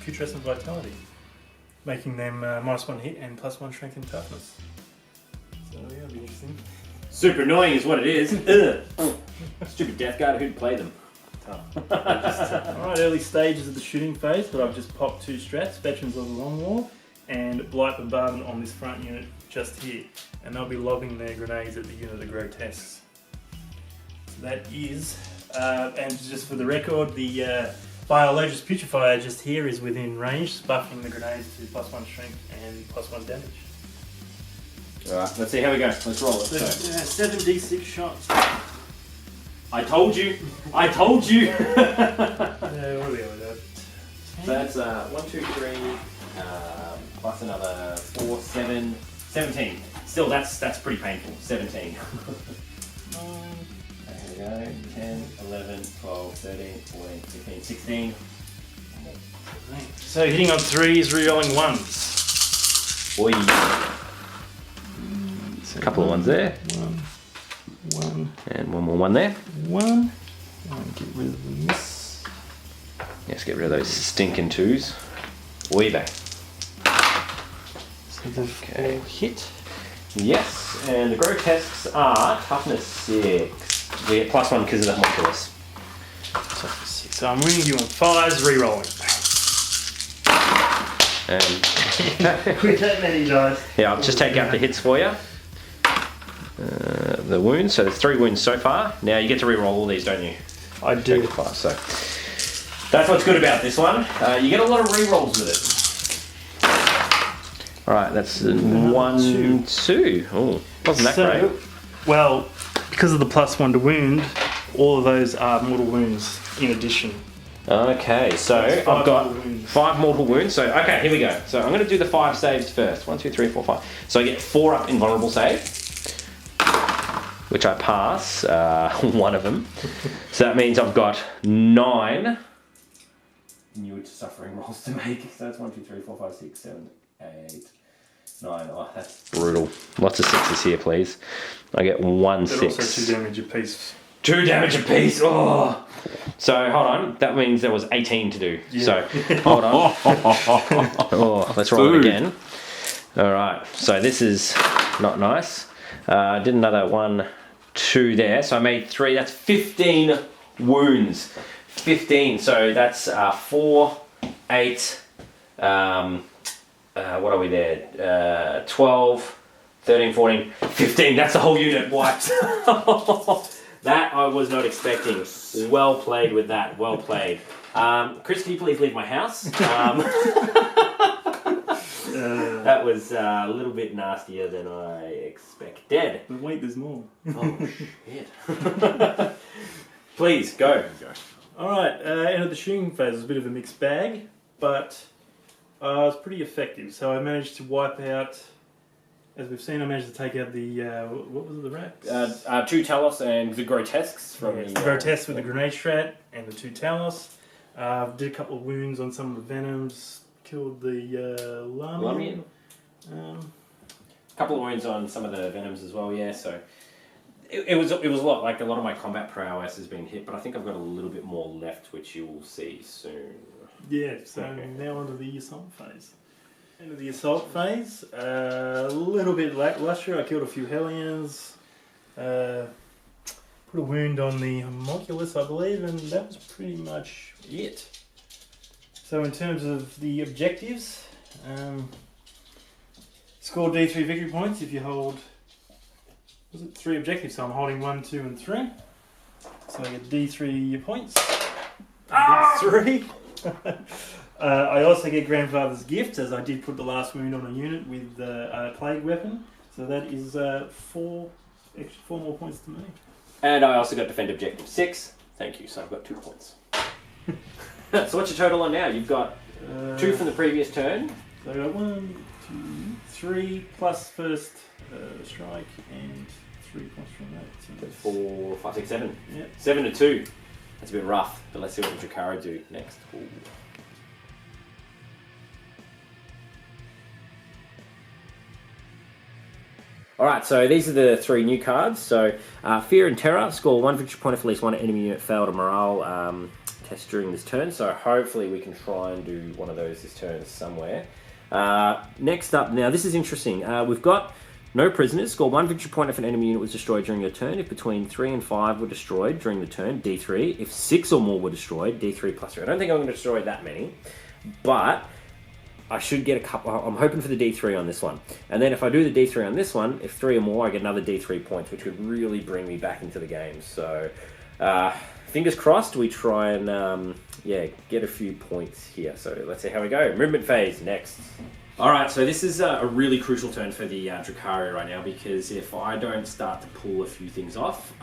[SPEAKER 2] Putrescent Vitality. making them -1 hit and +1 strength and toughness. So yeah, it'll be interesting.
[SPEAKER 1] Super annoying is what it is. Stupid Deathguard, who'd play them?
[SPEAKER 2] Alright, early stages of the shooting phase, but I've just popped 2 strats, Veterans of the Long War and Blight Bombardment on this front unit just here. And they'll be lobbing their grenades at the unit of the Grotesques. So that is, and just for the record, the Biologist Putrefier just here is within range, buffing the grenades to +1 strength and +1 damage.
[SPEAKER 1] Alright, let's see how we go. Let's roll it.
[SPEAKER 2] So, 7d6 shots.
[SPEAKER 1] I told you! I told you!
[SPEAKER 2] Yeah, what are we at?
[SPEAKER 1] So that's 1, 2, 3, plus another 4, 7, 17. Still, that's pretty painful. 17. There we go. 10, 11, 12, 13, 14, 15, 16.
[SPEAKER 2] So hitting on 3s, rerolling 1s.
[SPEAKER 1] Oi. A couple of ones there.
[SPEAKER 2] 1.
[SPEAKER 1] And one more one there.
[SPEAKER 2] 1. I'll get rid of this.
[SPEAKER 1] Let's get rid of those stinking 2s. Way back.
[SPEAKER 2] So the 4 hit.
[SPEAKER 1] Yes, and the Grotesques are toughness 6. We get +1 because of the homunculus.
[SPEAKER 2] Toughness 6. So I'm winning you on 5s, rerolling.
[SPEAKER 1] And
[SPEAKER 2] With that many dice.
[SPEAKER 1] yeah, I'll just take out the hits for you. The wounds, so there's 3 wounds so far. Now you get to reroll all these, don't you?
[SPEAKER 2] I do.
[SPEAKER 1] 5, so that's what's good about this one. You get a lot of rerolls with it. Alright, that's 1, 2. Oh, wasn't that great?
[SPEAKER 2] Well, because of the +1 to wound, all of those are mortal wounds in addition.
[SPEAKER 1] Okay, so I've got
[SPEAKER 2] wounds.
[SPEAKER 1] 5 mortal wounds. So, okay, here we go. So I'm going to do the 5 saves first. 1, 2, 3, 4, 5. So I get 4 up invulnerable save, which I pass, one of them. So that means I've got 9 new suffering rolls to make. So that's 1, 2, 3, 4, 5, 6, 7, 8, 9. Oh, that's brutal. Lots of 6s here, please. I get 1
[SPEAKER 2] They're
[SPEAKER 1] 6.
[SPEAKER 2] also 2 damage apiece.
[SPEAKER 1] 2 damage apiece. Oh. So hold on. That means there was 18 to do.
[SPEAKER 2] Yeah.
[SPEAKER 1] So hold on. Oh, let's roll it again. All right. So this is not nice. I did another 1, 2 there. So I made 3. That's 15 wounds. 15. So that's 4, 8. What are we there? 12, 13, 14, 15. That's the whole unit wiped. That I was not expecting. Well played with that. Well played. Chris, can you please leave my house? That was a little bit nastier than I expected.
[SPEAKER 2] But wait, there's more.
[SPEAKER 1] Oh, shit. Please, go.
[SPEAKER 2] Alright, end of the shooting phase was a bit of a mixed bag, but it was pretty effective. So I managed to wipe out, as we've seen, I managed to take out the, what was it, the rats?
[SPEAKER 1] 2 Talos and the Grotesques from
[SPEAKER 2] the Grotesque with the grenade strat and the 2 Talos. Did a couple of wounds on some of the Venoms, killed the Lamian.
[SPEAKER 1] A couple of wounds on some of the Venoms as well, yeah, so it was a lot. Like, a lot of my combat prowess has been hit, but I think I've got a little bit more left, which you will see soon.
[SPEAKER 2] Yeah, so now onto the assault phase. Into the assault phase, a little bit lackluster. I killed a few Hellions, put a wound on the homunculus, I believe, and that was pretty much it. So in terms of the objectives, score D3 victory points if you hold, was it 3 objectives? So I'm holding 1, 2 and 3. So I get D3 points. Ah! 3. I also get Grandfather's Gift, as I did put the last wound on a unit with a plague weapon. So that is 4 more points to me.
[SPEAKER 1] And I also got defend objective 6. Thank you, so I've got 2 points. So what's your total on now? You've got 2 from the previous turn.
[SPEAKER 2] So I got 1, 2, 3 plus first strike and 3 points from that. So
[SPEAKER 1] That's 4, 5, 6, 7.
[SPEAKER 2] Yep.
[SPEAKER 1] 7 to 2. That's a bit rough, but let's see what the Drukhari do next. Ooh. Alright, so these are the 3 new cards. So, Fear and Terror, score 1 victory point if at least 1 enemy unit failed a morale test during this turn. So hopefully we can try and do one of those this turn somewhere. Next up, now this is interesting. We've got no prisoners. Score 1 victory point if an enemy unit was destroyed during your turn. If between 3 and 5 were destroyed during the turn, D3. If 6 or more were destroyed, D3 plus 3. I don't think I'm going to destroy that many, but I should get a couple. I'm hoping for the D3 on this one. And then if I do the D3 on this one, if 3 or more, I get another D3 points, which would really bring me back into the game. So, fingers crossed, we try and, get a few points here. So let's see how we go. Movement phase, next. Alright, so this is a really crucial turn for the Drukhari right now, because if I don't start to pull a few things off,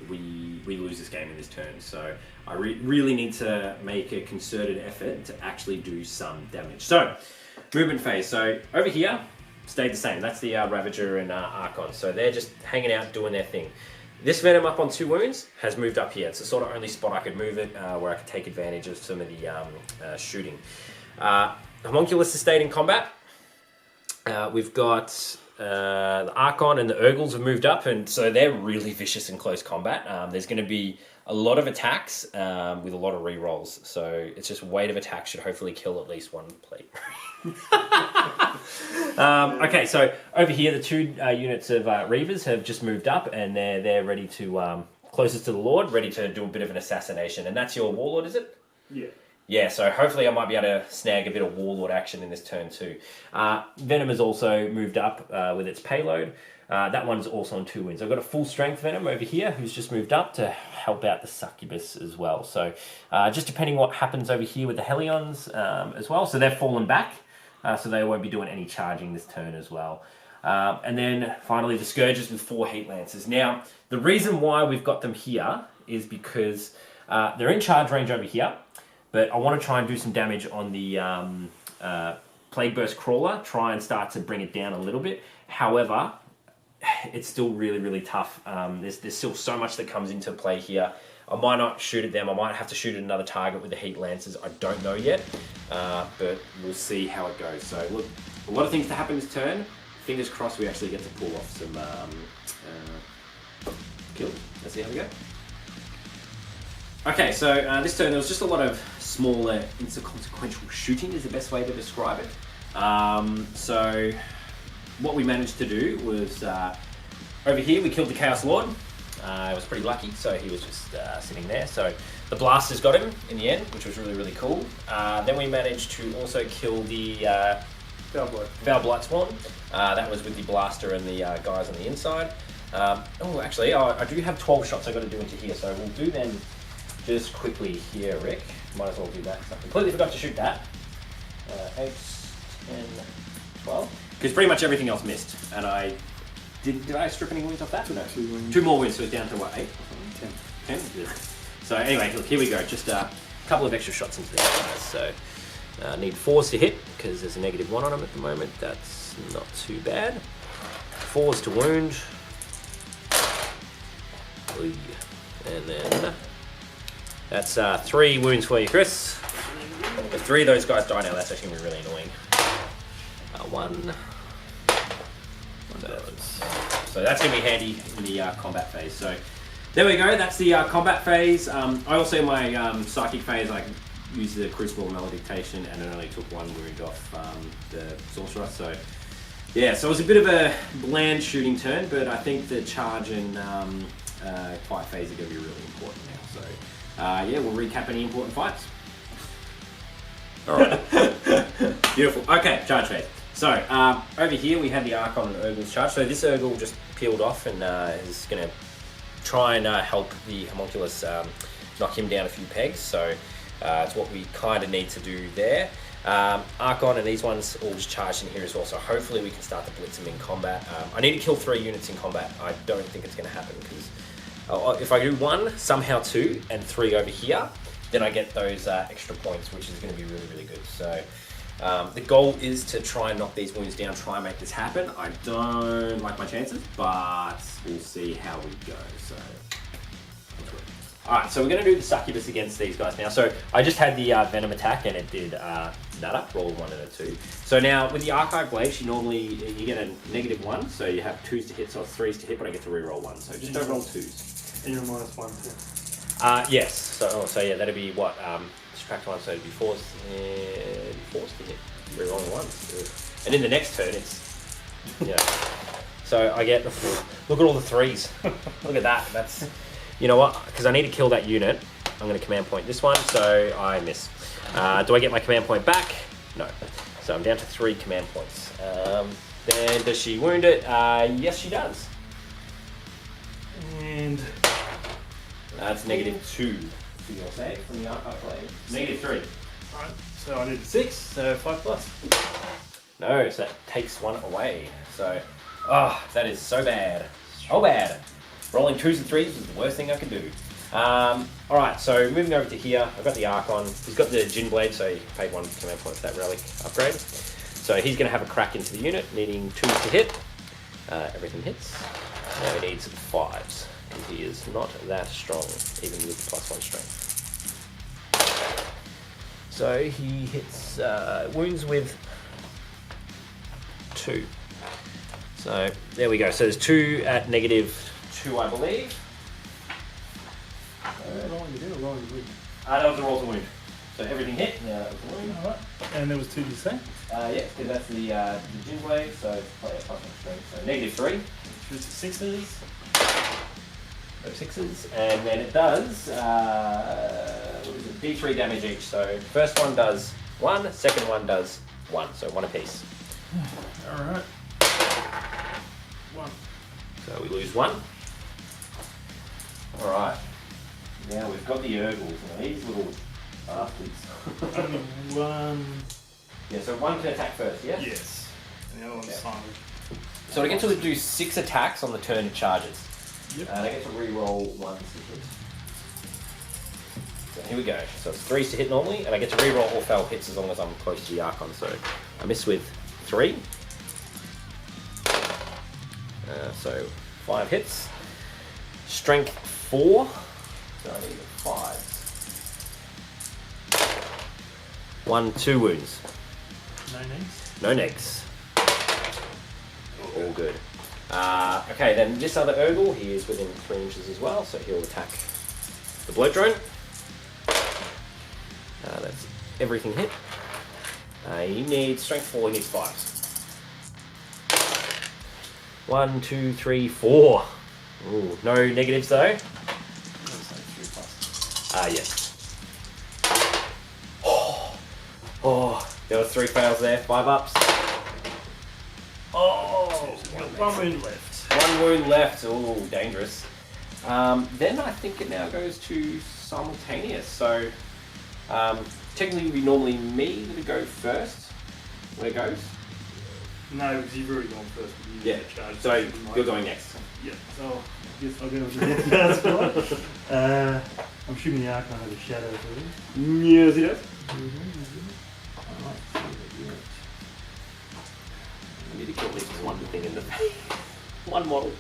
[SPEAKER 1] we lose this game in this turn. So I really need to make a concerted effort to actually do some damage. So, movement phase. So over here, stayed the same. That's the Ravager and Archon. So they're just hanging out, doing their thing. This Venom up on 2 wounds has moved up here. It's the sort of only spot I could move it where I could take advantage of some of the shooting. Homunculus has stayed in combat. We've got the Archon and the Urgles have moved up, and so they're really vicious in close combat. There's going to be a lot of attacks with a lot of rerolls, so it's just weight of attack should hopefully kill at least one plate. Okay, so over here the 2 units of Reavers have just moved up, and they're ready to closest to the Lord, ready to do a bit of an assassination, and that's your Warlord, is it?
[SPEAKER 2] Yeah.
[SPEAKER 1] Yeah, so hopefully I might be able to snag a bit of Warlord action in this turn too. Venom has also moved up with its payload. That one's also on 2 wins. I've got a full strength Venom over here who's just moved up to help out the Succubus as well. So just depending what happens over here with the Hellions as well. So they've fallen back, so they won't be doing any charging this turn as well. And then finally the Scourges with 4 Heat Lancers. Now, the reason why we've got them here is because they're in charge range over here. But I want to try and do some damage on the Plague Burst Crawler, try and start to bring it down a little bit. However, it's still really, really tough. There's still so much that comes into play here. I might not shoot at them. I might have to shoot at another target with the Heat Lancers. I don't know yet, but we'll see how it goes. So look, a lot of things to happen this turn. Fingers crossed we actually get to pull off some kills. Let's see how we go. Okay, so this turn there was just a lot of smaller, inconsequential shooting is the best way to describe it. So what we managed to do was, over here we killed the Chaos Lord. I was pretty lucky, so he was just sitting there. So the blasters got him in the end, which was really, really cool. Then we managed to also kill the Foul Blight Swan. That was with the blaster and the guys on the inside. Actually, I do have 12 shots I've got to do into here, so we'll do them just quickly here, Rick. Might as well do that. I completely forgot to shoot that. 8, 10, 12. Because pretty much everything else missed. And I... Did I strip any wounds off that? No.
[SPEAKER 2] 2 wounds.
[SPEAKER 1] 2 more wounds, so it's down to what, 8?
[SPEAKER 2] 10.
[SPEAKER 1] 10? Yeah. So anyway, look, here we go. Just a couple of extra shots into there, guys. So need 4s to hit, because there's a -1 on them at the moment. That's not too bad. 4s to wound. And then... That's 3 wounds for you, Chris. If 3 of those guys die now, that's actually going to be really annoying. 1. So that's going to be handy in the combat phase. So there we go. That's the combat phase. I also, in my psychic phase, I used the Crucible Maledictation, and it only took 1 wound off the Sorcerer. So yeah, so it was a bit of a bland shooting turn, but I think the charge and fight phase are going to be really important now. So. Yeah, we'll recap any important fights. Alright. Beautiful. Okay, charge phase. So, over here we had the Archon and Urgle's charge. So this Urgle just peeled off and is going to try and help the Homunculus knock him down a few pegs. So, it's what we kind of need to do there. Archon and these ones all just charged in here as well. So hopefully we can start to blitz them in combat. I need to kill 3 units in combat. I don't think it's going to happen because... if I do 1, somehow 2, and 3 over here, then I get those extra points, which is going to be really, really good. So the goal is to try and knock these wounds down, try and make this happen. I don't like my chances, but we'll see how we go. So, alright, so we're going to do the Succubus against these guys now. So I just had the Venom attack, and it did nada, roll 1 and a 2. So now with the Archive Blades, you get a -1, so you have 2s to hit, so it's 3s to hit, but I get to reroll 1. So just don't roll 2s.
[SPEAKER 2] And you're -1 too.
[SPEAKER 1] Yes. So yeah, that'd be what? Subtract 1, so it'd be 4s to hit. Rerolling ones. And in the next turn, it's So I get. Look at all the 3s. Look at that. That's. You know what? Because I need to kill that unit. I'm going to command point this one, so I miss. Do I get my command point back? No. So I'm down to 3 command points. Then does she wound it? Yes, she does.
[SPEAKER 2] And
[SPEAKER 1] That's -2 for your save from the archive blade. -3.
[SPEAKER 2] alright, so I did 6, so 5 plus.
[SPEAKER 1] No, so that takes 1 away. So, that is so bad. So bad. Rolling 2s and 3s was the worst thing I could do. Alright, so moving over to here, I've got the Archon. He's got the Gin Blade, so he paid 1 command point for that relic upgrade. So he's going to have a crack into the unit, needing 2s to hit. Everything hits. Now he needs 5s, and he is not that strong, even with +1 strength. So he hits wounds with 2. So there we go. So there's 2 at -2, I believe. That was a roll to wound. So everything hit. Yeah, that was a wound.
[SPEAKER 2] Alright. And there was 2, did you say?
[SPEAKER 1] Yeah, because that's the Gin Blade, so it's probably a +1 strength. So -3.
[SPEAKER 2] Shoots at 6s.
[SPEAKER 1] Those 6s. And then it does, what is it? D3 damage each. So first one does 1, second one does 1. So 1 apiece.
[SPEAKER 2] Alright. 1.
[SPEAKER 1] So we lose 1. Alright. Now we've got the Urgles. Now these little bastards.
[SPEAKER 2] Only 1.
[SPEAKER 1] Yeah, so 1 can attack first, yeah?
[SPEAKER 2] Yes. And the other one's silent.
[SPEAKER 1] So I get to do 6 attacks on the turn it charges.
[SPEAKER 2] Yep.
[SPEAKER 1] And I get to re-roll 1 to hit. So here we go. So it's 3s to hit normally, and I get to re-roll all fail hits as long as I'm close to the Archon. So I miss with 3. So 5 hits. Strength 4. So I need 5s. 1, 2 wounds.
[SPEAKER 2] No names.
[SPEAKER 1] No negs. All good. Okay, then this other Urgle, he is within 3 inches as well, so he'll attack the blood drone. That's everything hit. He needs strength 4, he needs 5s. 1, 2, 3, 4. Ooh, no negatives though. Yes. Oh, there was 3 fails there, 5 ups. Oh,
[SPEAKER 2] 1 wound left.
[SPEAKER 1] 1 wound left. Oh, dangerous. Then I think it now goes to simultaneous. So technically it would be normally me that would go first when it goes.
[SPEAKER 2] No, because you've already gone first. You
[SPEAKER 1] Yeah,
[SPEAKER 2] charge,
[SPEAKER 1] so
[SPEAKER 2] you
[SPEAKER 1] you're going next.
[SPEAKER 2] Yeah, so I guess I'll go with the Deathguard squad. I'm assuming the Archon has a shadow for this.
[SPEAKER 1] Yes, he does. I need to kill at least one thing in the one model.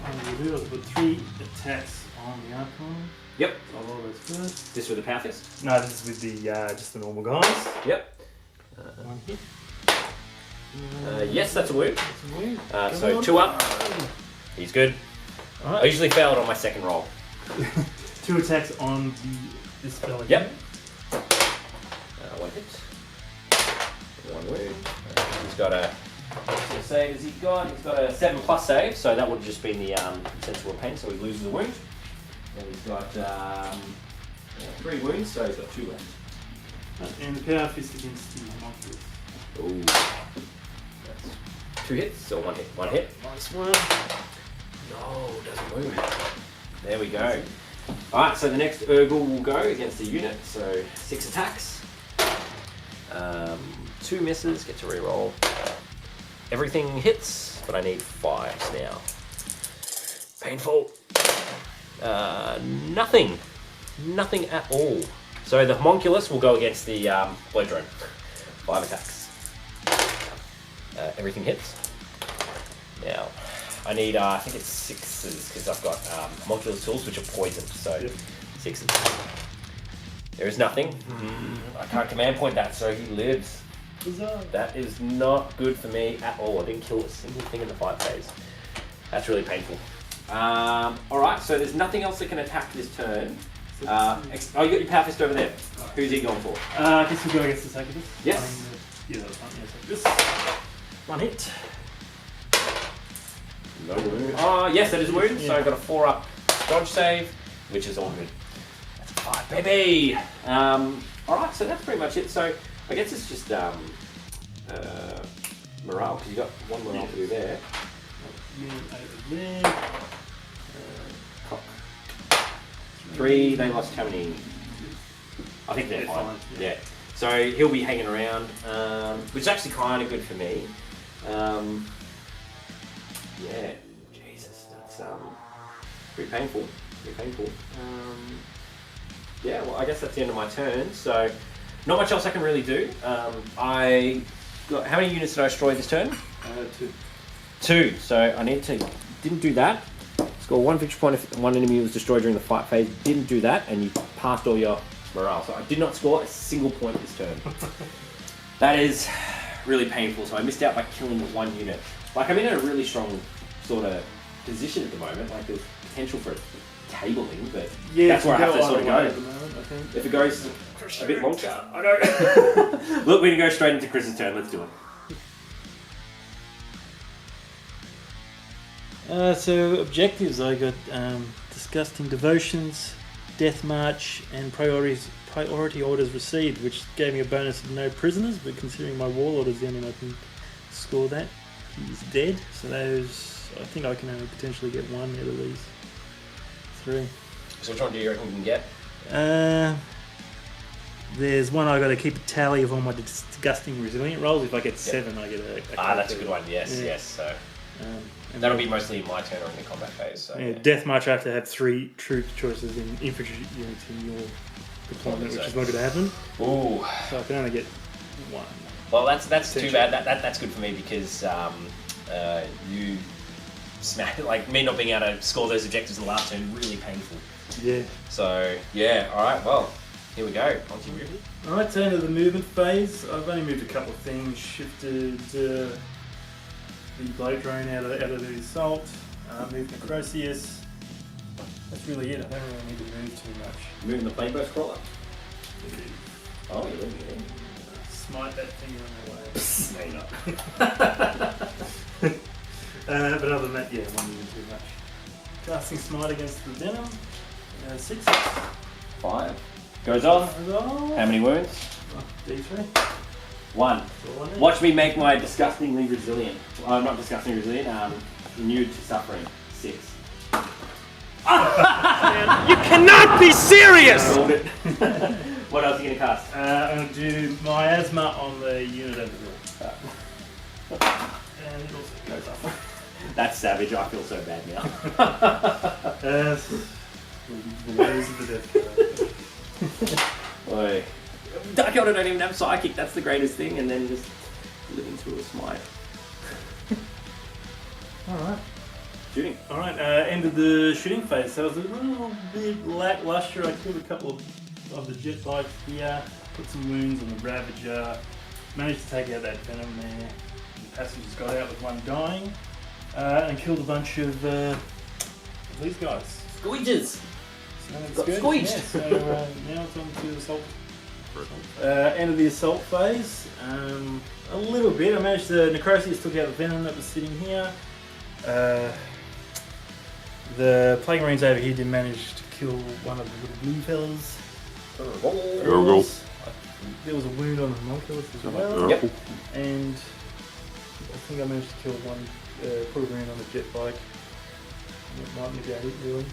[SPEAKER 2] What we'll do is put 3 attacks on the Archon.
[SPEAKER 1] Yep.
[SPEAKER 2] So I'll roll those first.
[SPEAKER 1] This with the Power Fist?
[SPEAKER 2] No, this is with the just the normal guys.
[SPEAKER 1] Yep.
[SPEAKER 2] 1 hit.
[SPEAKER 1] Yes, that's a wound.
[SPEAKER 2] That's a wound.
[SPEAKER 1] So 2 up. He's good. I
[SPEAKER 2] Alright.
[SPEAKER 1] usually failed on my second roll.
[SPEAKER 2] 2 attacks on this spell again.
[SPEAKER 1] Yep. 1 hit. 1 wound. He's got a. What save has he got? He's got a 7+ save, so that would have just been the sensible pain, so he loses a wound. And he's got 3 wounds, so he's got 2 left.
[SPEAKER 2] And the Power Fist against the monsters.
[SPEAKER 1] Ooh. That's 2 hits, or 1 hit? 1 hit.
[SPEAKER 2] Nice one.
[SPEAKER 1] No, doesn't move. There we go. Alright, so the next Urgle will go against the unit, so 6 attacks. 2 misses, get to reroll. Everything hits, but I need 5s now. Painful. Nothing. Nothing at all. So the homunculus will go against the blood drone. 5 attacks. Everything hits. Now, I need, I think it's 6s, because I've got homunculus tools, which are poisoned, so
[SPEAKER 2] Yep.
[SPEAKER 1] 6s. There is nothing. I can't command point that, so he lives.
[SPEAKER 2] Huzzah.
[SPEAKER 1] That is not good for me at all. I didn't kill a single thing in the 5 phase. That's really painful. Alright, so there's nothing else that can attack this turn. You got your power fist over there. Who's he going for?
[SPEAKER 2] I guess we'll go against the sake of this.
[SPEAKER 1] Yes.
[SPEAKER 2] Yeah, that's fine. Yeah, so this. One hit.
[SPEAKER 3] No wound.
[SPEAKER 1] Oh, yes, that is a wound.
[SPEAKER 2] Yeah.
[SPEAKER 1] So I've got a 4-up dodge save, which is all good. That's a 5, baby. Alright, so that's pretty much it. So I guess it's just morale, because you got one morale to do there.
[SPEAKER 2] Over there.
[SPEAKER 1] Cock. 3, they lost how many? I think they're fine. Yeah. So he'll be hanging around, which is actually kind of good for me. Yeah, Jesus, that's pretty painful. Pretty painful. Yeah, well, I guess that's the end of my turn. So not much else I can really do. I got how many units did I destroy this turn?
[SPEAKER 2] 2.
[SPEAKER 1] 2. So I need to. Didn't do that. Score 1 victory point if one enemy was destroyed during the fight phase. Didn't do that, and you passed all your morale. So I did not score a single point this turn. That is really painful. So I missed out by killing 1 unit. Like, I'm in a really strong sort of position at the moment. Like, there's potential for tabling, but that's where I have to sort of go.
[SPEAKER 2] At the moment, I think.
[SPEAKER 1] If it goes a bit long, I know. Look, we can go straight into Chris's turn. Let's do it.
[SPEAKER 4] So objectives, I got disgusting devotions, death march, and priority orders received, which gave me a bonus of no prisoners. But considering my warlord is the only one I can score that, he's dead. So those, I think I can only potentially get 1 out of these 3.
[SPEAKER 1] So which one do you reckon you can get?
[SPEAKER 4] There's one I got to keep a tally of all my disgusting resilient rolls. If I get 7, I get a
[SPEAKER 1] That's a good one. Yes,
[SPEAKER 4] Yeah.
[SPEAKER 1] yes. So
[SPEAKER 4] and
[SPEAKER 1] that'll be mostly my turn or in the combat phase. So
[SPEAKER 4] yeah, death march. I have to have 3 troop choices in infantry units in your deployment, which is not going to happen.
[SPEAKER 1] Ooh.
[SPEAKER 4] So I can only get 1.
[SPEAKER 1] Well, that's too bad. That's good for me because you smacked, like me not being able to score those objectives in the last turn, really painful.
[SPEAKER 4] Yeah.
[SPEAKER 1] So yeah, all right. Well, here we go. On to you.
[SPEAKER 2] Alright, so into the movement phase. I've only moved a couple of things. Shifted the blade drone out of the assault. Moved Necrosius. That's really it. I don't really need to move too much.
[SPEAKER 1] Moving the plane burst crawler. Oh, you're looking at it.
[SPEAKER 2] Smite that thing on the way.
[SPEAKER 1] No, you're not.
[SPEAKER 2] But other than that, yeah, one moving too much. Casting Smite against the Denim. 6.
[SPEAKER 1] 5. Goes off. How many wounds?
[SPEAKER 2] D3.
[SPEAKER 1] 1. Watch me make my disgustingly resilient. Not disgustingly resilient. Immune to suffering. 6.
[SPEAKER 4] You cannot be serious!
[SPEAKER 1] Rolled it. What else are you gonna cast?
[SPEAKER 2] I'm going to do Miasma on the unit over there. And it also goes up.
[SPEAKER 1] That's savage. I feel so bad now.
[SPEAKER 2] The ways of the Deathguard.
[SPEAKER 1] Oi. Dark Elder don't even have psychic. That's the greatest thing. And then just living through a smite.
[SPEAKER 2] Alright.
[SPEAKER 1] Shooting.
[SPEAKER 2] Alright, end of the shooting phase. So it was a little bit lackluster. I killed a couple of the jet bikes here, put some wounds on the Ravager, managed to take out that Venom there. The passengers got out with 1 dying, and killed a bunch of these guys.
[SPEAKER 1] Squeeges.
[SPEAKER 2] So that's
[SPEAKER 1] Got
[SPEAKER 2] good.
[SPEAKER 1] squeezed.
[SPEAKER 2] Yeah, so now it's on to the assault. End of the assault phase. A little bit. I managed to Necrosius took out the Venom that was sitting here. The Plague Marines over here did manage to kill one of the little blue fellas.
[SPEAKER 3] Urgle.
[SPEAKER 2] There was a wound on the homunculus as well.
[SPEAKER 1] Yep.
[SPEAKER 2] And I think I managed to kill one, put a wound on the jet bike. It might negate it really.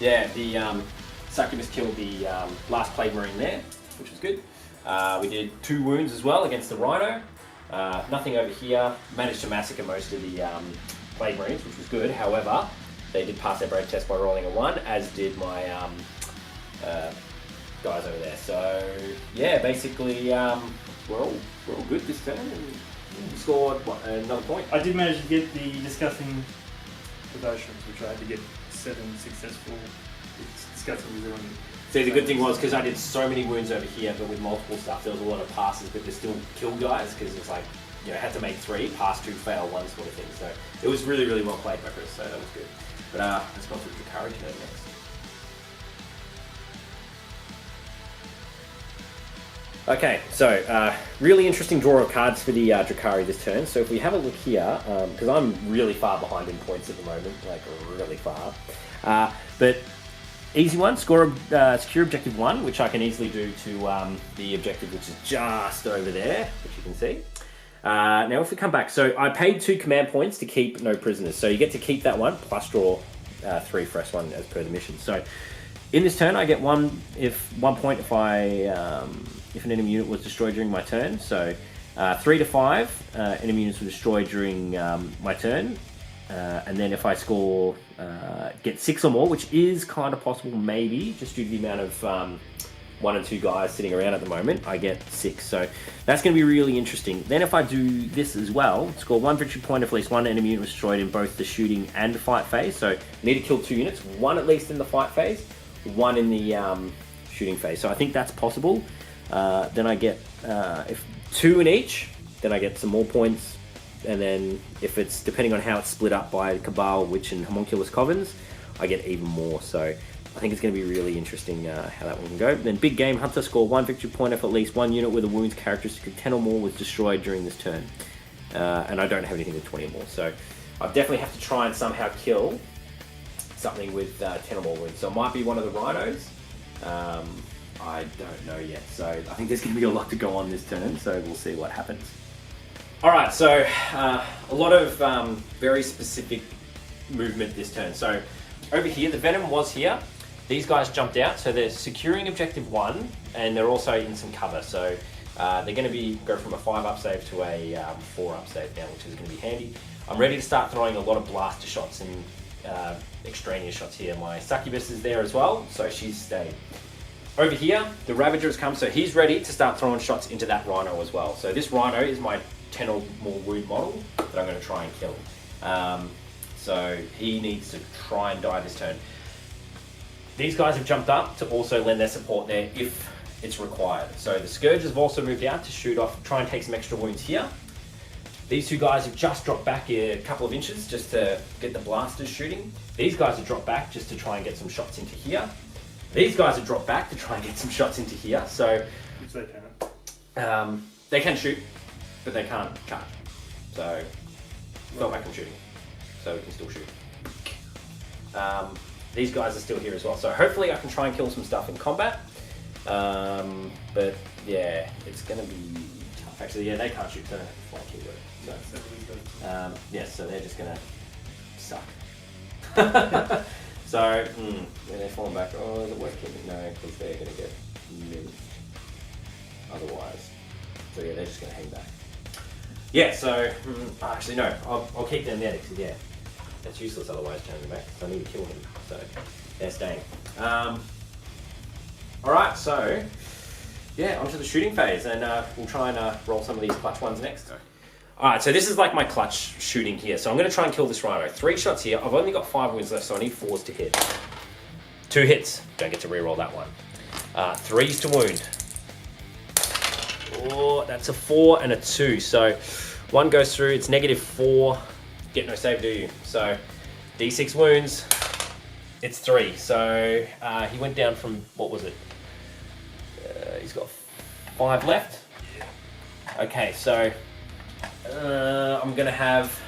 [SPEAKER 1] Yeah, the Succubus killed the last Plague Marine there, which was good. We did 2 wounds as well against the Rhino. Nothing over here. Managed to massacre most of the Plague Marines, which was good. However, they did pass their brave test by rolling a 1, as did my guys over there. So yeah, basically we're all good this turn, and we scored another point.
[SPEAKER 2] I did manage to get the disgusting devotions, which I had to get 7 successful. It's disgusting resilient.
[SPEAKER 1] See, the good thing was, because I did so many wounds over here, but with multiple stuff, there was a lot of passes, but there's still kill guys, because it's like, you know, I had to make 3, pass 2, fail 1 sort of thing. So it was really, really well played by Chris, so that was good. But let's go through Drukhari turn next. Okay, so really interesting draw of cards for the Drukhari this turn. So if we have a look here, because I'm really far behind in points at the moment, like really far. But easy one, secure objective 1, which I can easily do to the objective which is just over there, which you can see. Now if we come back, so I paid 2 command points to keep no prisoners. So you get to keep that one, plus draw 3 for S1 as per the mission. So in this turn I get 1 point if an enemy unit was destroyed during my turn. So 3 to 5 enemy units were destroyed during my turn. And then if I score, get 6 or more, which is kind of possible maybe, just due to the amount of 1 and 2 guys sitting around at the moment, I get 6. So that's going to be really interesting. Then if I do this as well, score 1 victory point if at least 1 enemy unit was destroyed in both the shooting and fight phase. So I need to kill 2 units, 1 at least in the fight phase, 1 in the shooting phase. So I think that's possible. Then I get, if 2 in each, then I get some more points. And then if it's, depending on how it's split up by Cabal, Witch and Homunculus Covens, I get even more. So I think it's going to be really interesting how that one can go. Then Big Game Hunter, score 1 victory point if at least 1 unit with a wounds characteristic of 10 or more was destroyed during this turn. And I don't have anything with 20 or more. So I definitely have to try and somehow kill something with 10 or more wounds. So it might be one of the Rhinos. I don't know yet. So I think there's going to be a lot to go on this turn. So we'll see what happens. Alright, so a lot of very specific movement this turn. So over here, the Venom was here. These guys jumped out, so they're securing objective 1, and they're also in some cover. So they're going to go from a 5-up save to a 4-up save now, which is going to be handy. I'm ready to start throwing a lot of blaster shots and extraneous shots here. My Succubus is there as well, so she's stayed. Over here, the Ravager has come, so he's ready to start throwing shots into that Rhino as well. So this Rhino is my 10 or more wound model that I'm going to try and kill. So he needs to try and die this turn. These guys have jumped up to also lend their support there if it's required. So the Scourges have also moved out to shoot off, try and take some extra wounds here. These 2 guys have just dropped back a couple of inches just to get the blasters shooting. These guys have dropped back just to try and get some shots into here. These guys have dropped back to try and get some shots into here. So
[SPEAKER 2] Which they can.
[SPEAKER 1] They can shoot, but they can't charge. So fell back from shooting, so we can still shoot. These guys are still here as well, so hopefully I can try and kill some stuff in combat. But yeah, it's going to be tough. Actually, yeah, they can't shoot, so flank keyword. So, yes, so they're just going to suck. So, yeah, they're falling back. Oh, is it working? No, because they're going to get minced otherwise. So yeah, they're just going to hang back. Yeah, so, actually no, I'll keep them there because yeah, that's useless otherwise turning them back. So I need to kill them, so they're staying. Alright, so, yeah, onto the shooting phase, and we'll try and roll some of these clutch ones next. Alright, so this is like my clutch shooting here. So I'm going to try and kill this Rhino. 3 shots here. I've only got 5 wounds left, so I need 4s to hit. 2 hits. Don't get to reroll that one. 3s to wound. Oh, that's a 4 and a 2. So 1 goes through. It's -4. Get no save, do you? So D6 wounds. It's 3. So he went down from, what was it? He's got 5 left. Okay, so I'm going to have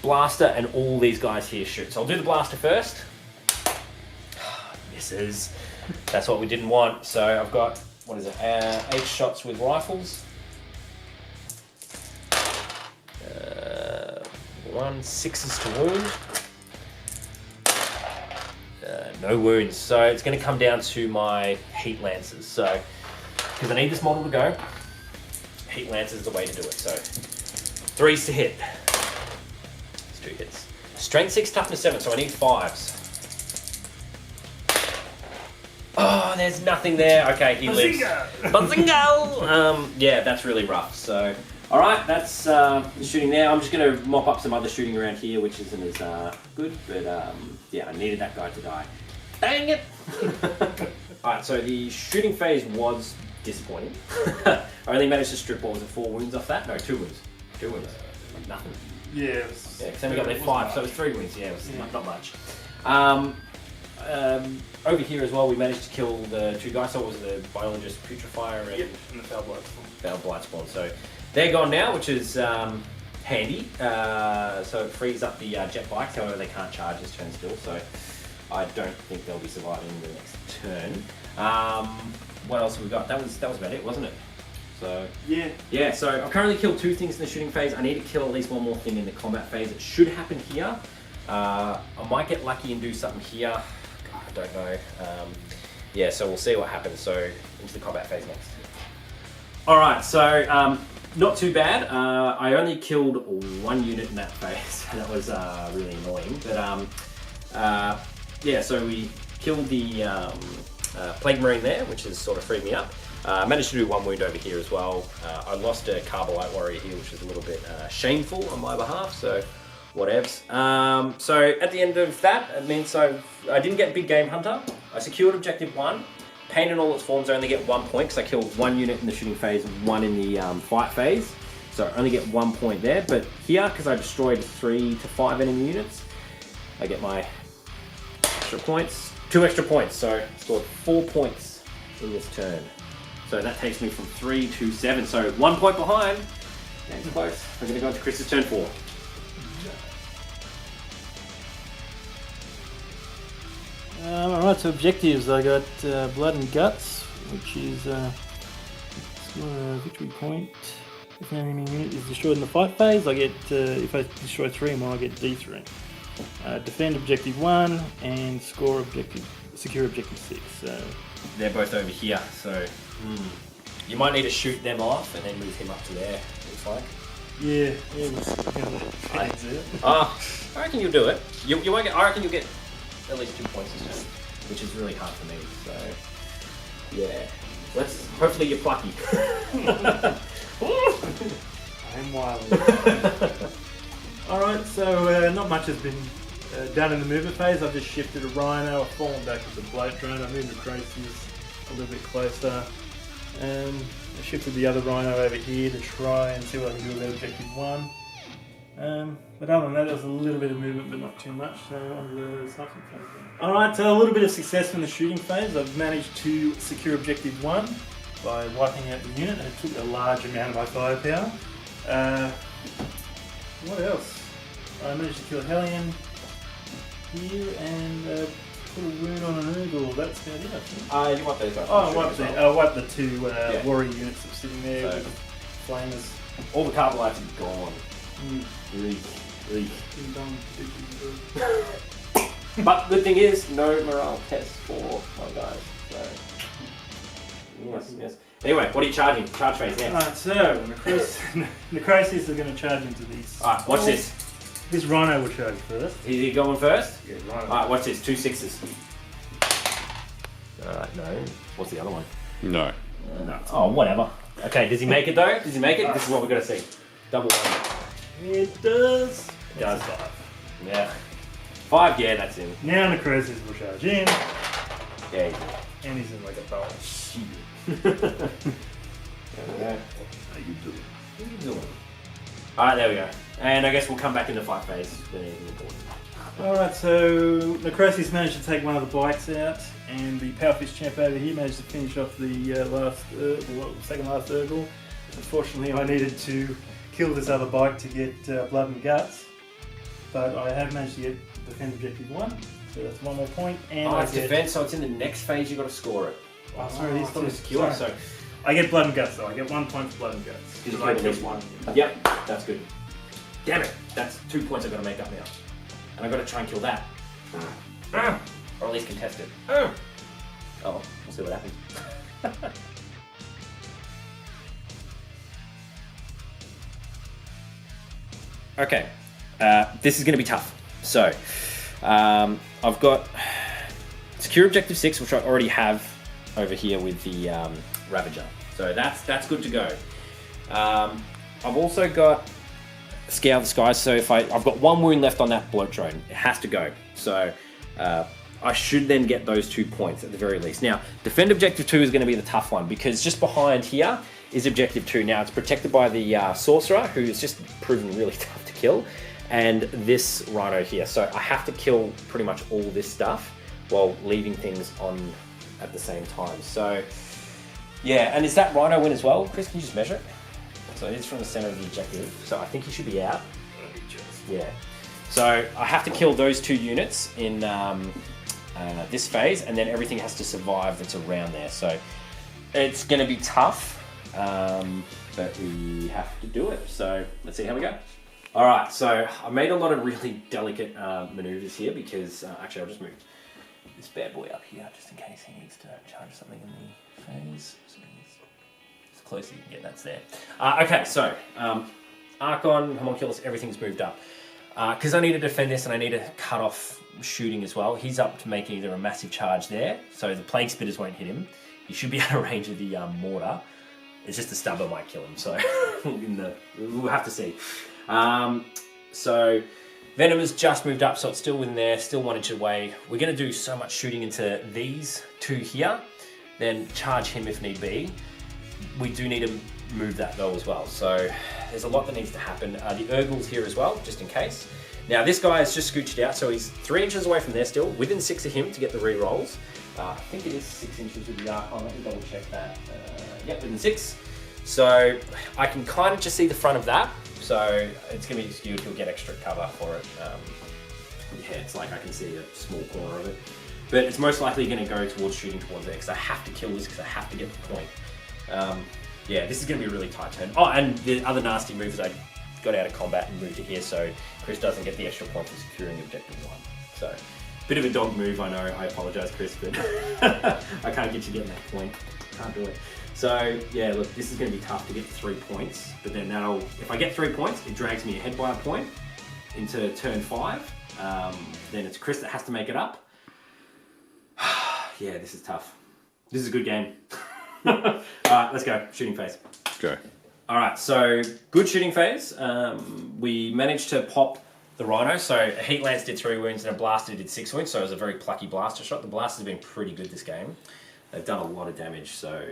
[SPEAKER 1] Blaster and all these guys here shoot. So I'll do the Blaster first. Misses. That's what we didn't want. So I've got, what is it, 8 shots with rifles. 1, 6s to wound. No wounds. So it's going to come down to my Heat Lancers. So, because I need this model to go, Heat Lancers is the way to do it. So 3s to hit. It's 2 hits. Strength 6, toughness 7. So I need 5s. Oh, there's nothing there. Okay, he lives. Bazinga! Yeah, that's really rough. So, all right, that's the shooting there. I'm just going to mop up some other shooting around here, which isn't as good. But yeah, I needed that guy to die. Dang it! All right, so the shooting phase was disappointing. I only managed to strip, what was it, 4 wounds off that? No, 2 wounds. 2 wounds. Nothing.
[SPEAKER 2] Yeah.
[SPEAKER 1] Yeah, because then we got there 5, so it was 3 wounds. Yeah, it was not much. over here as well, we managed to kill the 2 guys. So it was the biologist Putrefier
[SPEAKER 2] and the Foul Blightspawn.
[SPEAKER 1] Foul Blightspawn. So they're gone now, which is handy. So it frees up the jet bikes. However, they can't charge this turn still. So I don't think they'll be surviving the next turn. What else have we got? That was about it, wasn't it? So yeah. So I've currently killed 2 things in the shooting phase. I need to kill at least 1 more thing in the combat phase. It should happen here. I might get lucky and do something here. God, I don't know. Yeah, so we'll see what happens. So into the combat phase next. All right, so not too bad. I only killed 1 unit in that phase. That was really annoying. But yeah, so we killed the Plague Marine there, which has sort of freed me up. Managed to do 1 wound over here as well. I lost a Carbolite Warrior here, which is a little bit shameful on my behalf, so whatevs. So at the end of that, it means I didn't get Big Game Hunter. I secured Objective 1. Pain in all its forms, I only get 1 point because I killed 1 unit in the shooting phase and 1 in the fight phase. So I only get 1 point there. But here, because I destroyed 3 to 5 enemy units, I get my extra points. 2 extra points, so I scored 4 points in this turn. So that takes me from 3 to 7. So 1 point behind. That's close. We're going to go into Chris's turn 4.
[SPEAKER 4] Alright, so objectives. I got Blood and Guts, which is victory point. If an enemy unit is destroyed in the fight phase, I get, if I destroy 3 more, I get D3. Defend Objective 1 and secure Objective 6. So
[SPEAKER 1] They're both over here, so you might need to shoot them off and then move him up to there, looks like.
[SPEAKER 4] yeah,
[SPEAKER 1] I reckon you'll do it. You won't get, I reckon you'll get at least 2 points this turn, which is really hard for me, so yeah. Hopefully you're plucky.
[SPEAKER 2] I'm wild. Alright, so not much has been done in the movement phase. I've just shifted a Rhino, I've fallen back with the Bloat Drone, I moved the Croziers a little bit closer. I shifted the other Rhino over here to try and see what I can do about Objective 1. But other than that, there was a little bit of movement, but not too much. So on to the sniping phase. Alright, so a little bit of success in the shooting phase. I've managed to secure Objective 1 by wiping out the unit, and it took a large amount of my firepower. What else? I managed to kill a Hellion here and put a wound on an Ingle. That's about it, I think.
[SPEAKER 1] You want those up?
[SPEAKER 2] I wiped the 2 warrior units that were sitting there with flamers.
[SPEAKER 1] All the Carbolites are gone. But the thing is, no morale test for my guys. So yes. Anyway, what are you charging? Charge phase next.
[SPEAKER 2] Alright, so Necrosis are going to charge into these.
[SPEAKER 1] Alright, watch this.
[SPEAKER 2] This Rhino will charge first.
[SPEAKER 1] Is he going first?
[SPEAKER 2] Yeah, Rhino.
[SPEAKER 1] Alright, watch this. 2 6s. Alright, no. What's the other one?
[SPEAKER 3] No.
[SPEAKER 1] No. Oh, whatever. Okay, does he make it though? Does he make it? This is what we're going to see. Double 1.
[SPEAKER 2] It does.
[SPEAKER 1] It does. 5. Yeah. 5, yeah, that's in.
[SPEAKER 2] Now Necrosis will charge in.
[SPEAKER 1] Yeah, he's in.
[SPEAKER 2] And he's in like a bowl. Shit.
[SPEAKER 1] There we go.
[SPEAKER 2] How you doing?
[SPEAKER 1] What are you doing? Alright, there we go. And I guess we'll come back into fight phase when anything important.
[SPEAKER 2] Alright, so Necrosis managed to take one of the bikes out, and the Powerfish champ over here managed to finish off the second last Urgle. Unfortunately, I needed to kill this other bike to get Blood and Guts, but I have managed to get Defend Objective 1, so that's 1 more point. And
[SPEAKER 1] it's defense, so it's in the next phase, you've got to score it.
[SPEAKER 2] Oh, sorry, these
[SPEAKER 1] thought it was secure, so...
[SPEAKER 2] I get Blood and Guts though, I get 1 point for Blood and Guts.
[SPEAKER 1] Because I killed 1. Yep, that's good. Damn it, that's 2 points I've got to make up now. And I've got to try and kill that. Or at least contest it. Oh, we'll see what happens. Okay, this is going to be tough. So, I've got Secure Objective 6, which I already have over here with the Ravager. So that's good to go. I've also got Scour the Skies, so if I've got 1 wound left on that bloat drone, it has to go. So I should then get those 2 points at the very least. Now, Defend Objective 2 is going to be the tough one, because just behind here is Objective 2. Now, it's protected by the Sorcerer, who is just proven really tough to kill, and this Rhino here. So I have to kill pretty much all this stuff while leaving things on at the same time. So, yeah, and is that Rhino win as well? Chris, can you just measure it? So it is from the center of the objective. So I think he should be out. Yeah. So I have to kill those 2 units in this phase, and then everything has to survive that's around there. So it's going to be tough, but we have to do it. So let's see how we go. All right, so I made a lot of really delicate maneuvers here because, actually I'll just move this bad boy up here just in case he needs to charge something in the phase. So as close as you can get, that's there. Okay, so Archon, Homunculus, everything's moved up. Because I need to defend this and I need to cut off shooting as well. He's up to make either a massive charge there, so the Plague Spitters won't hit him. He should be out of range of the mortar. It's just the stubber might kill him, so we'll have to see. So Venom has just moved up, so it's still in there, still 1 inch away. We're going to do so much shooting into these 2 here, then charge him if need be. We do need to move that though as well, so there's a lot that needs to happen. The Urgle's here as well, just in case. Now this guy is just scooched out, so he's 3 inches away from there still, within 6 of him to get the re-rolls. I think it is 6 inches with the Archon, let me double check that. Yep, within 6. So I can kind of just see the front of that, so it's going to be skewed, he'll get extra cover for it. Yeah, it's like I can see a small corner of it. But it's most likely going to go towards shooting towards there, because I have to kill this, because I have to get the point. Yeah, this is going to be a really tight turn. Oh, and the other nasty move is I got out of combat and moved to here, so Chris doesn't get the extra point for securing objective 1. So, bit of a dog move, I know. I apologise, Chris, but I can't get you getting that point. Can't do it. So, yeah, look, this is going to be tough to get 3 points, but then if I get 3 points, it drags me ahead by a point into turn 5. Then it's Chris that has to make it up. Yeah, this is tough. This is a good game. Alright, let's go. Shooting phase.
[SPEAKER 3] Go.
[SPEAKER 1] Alright, so good shooting phase. We managed to pop the Rhino. So a Heat Lance did 3 wounds and a Blaster did 6 wounds, so it was a very plucky blaster shot. The Blasters have been pretty good this game. They've done a lot of damage, so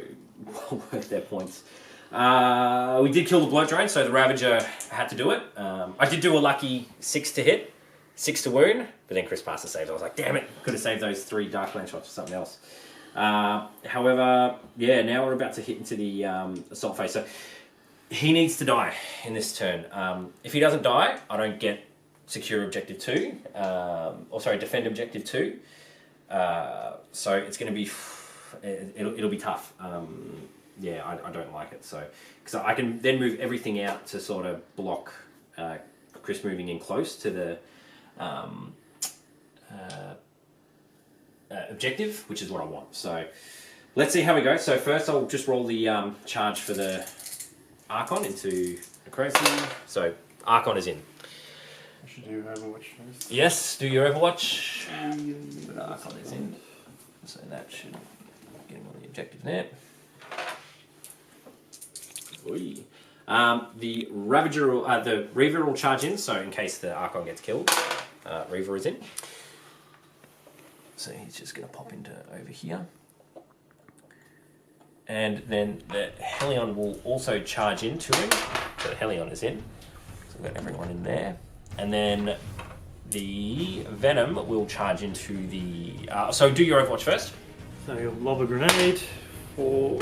[SPEAKER 1] well worth their points. We did kill the Bloat Drone, so the Ravager had to do it. I did do a lucky 6 to hit, 6 to wound, but then Chris passed the saves. I was like, damn it, could have saved those 3 Dark Lance shots for something else. However, yeah, now we're about to hit into the assault phase. So he needs to die in this turn. If he doesn't die, I don't get secure objective 2. Defend objective 2. So it's going to be, it'll be tough. Yeah, I don't like it. So because I can then move everything out to sort of block Chris moving in close to the objective, which is what I want. So let's see how we go. So first I'll just roll the charge for the Archon into Necrosis. So Archon is in.
[SPEAKER 2] I should do Overwatch first.
[SPEAKER 1] Yes, do your Overwatch. But Archon is in. So that should get him on the objective net. The Ravager, the Reaver will charge in, so in case the Archon gets killed, Reaver is in. So he's just going to pop into over here. And then the Hellion will also charge into him. So the Hellion is in. So we've got everyone in there. And then the Venom will charge into the... so do your Overwatch first.
[SPEAKER 4] So you'll lob a grenade for...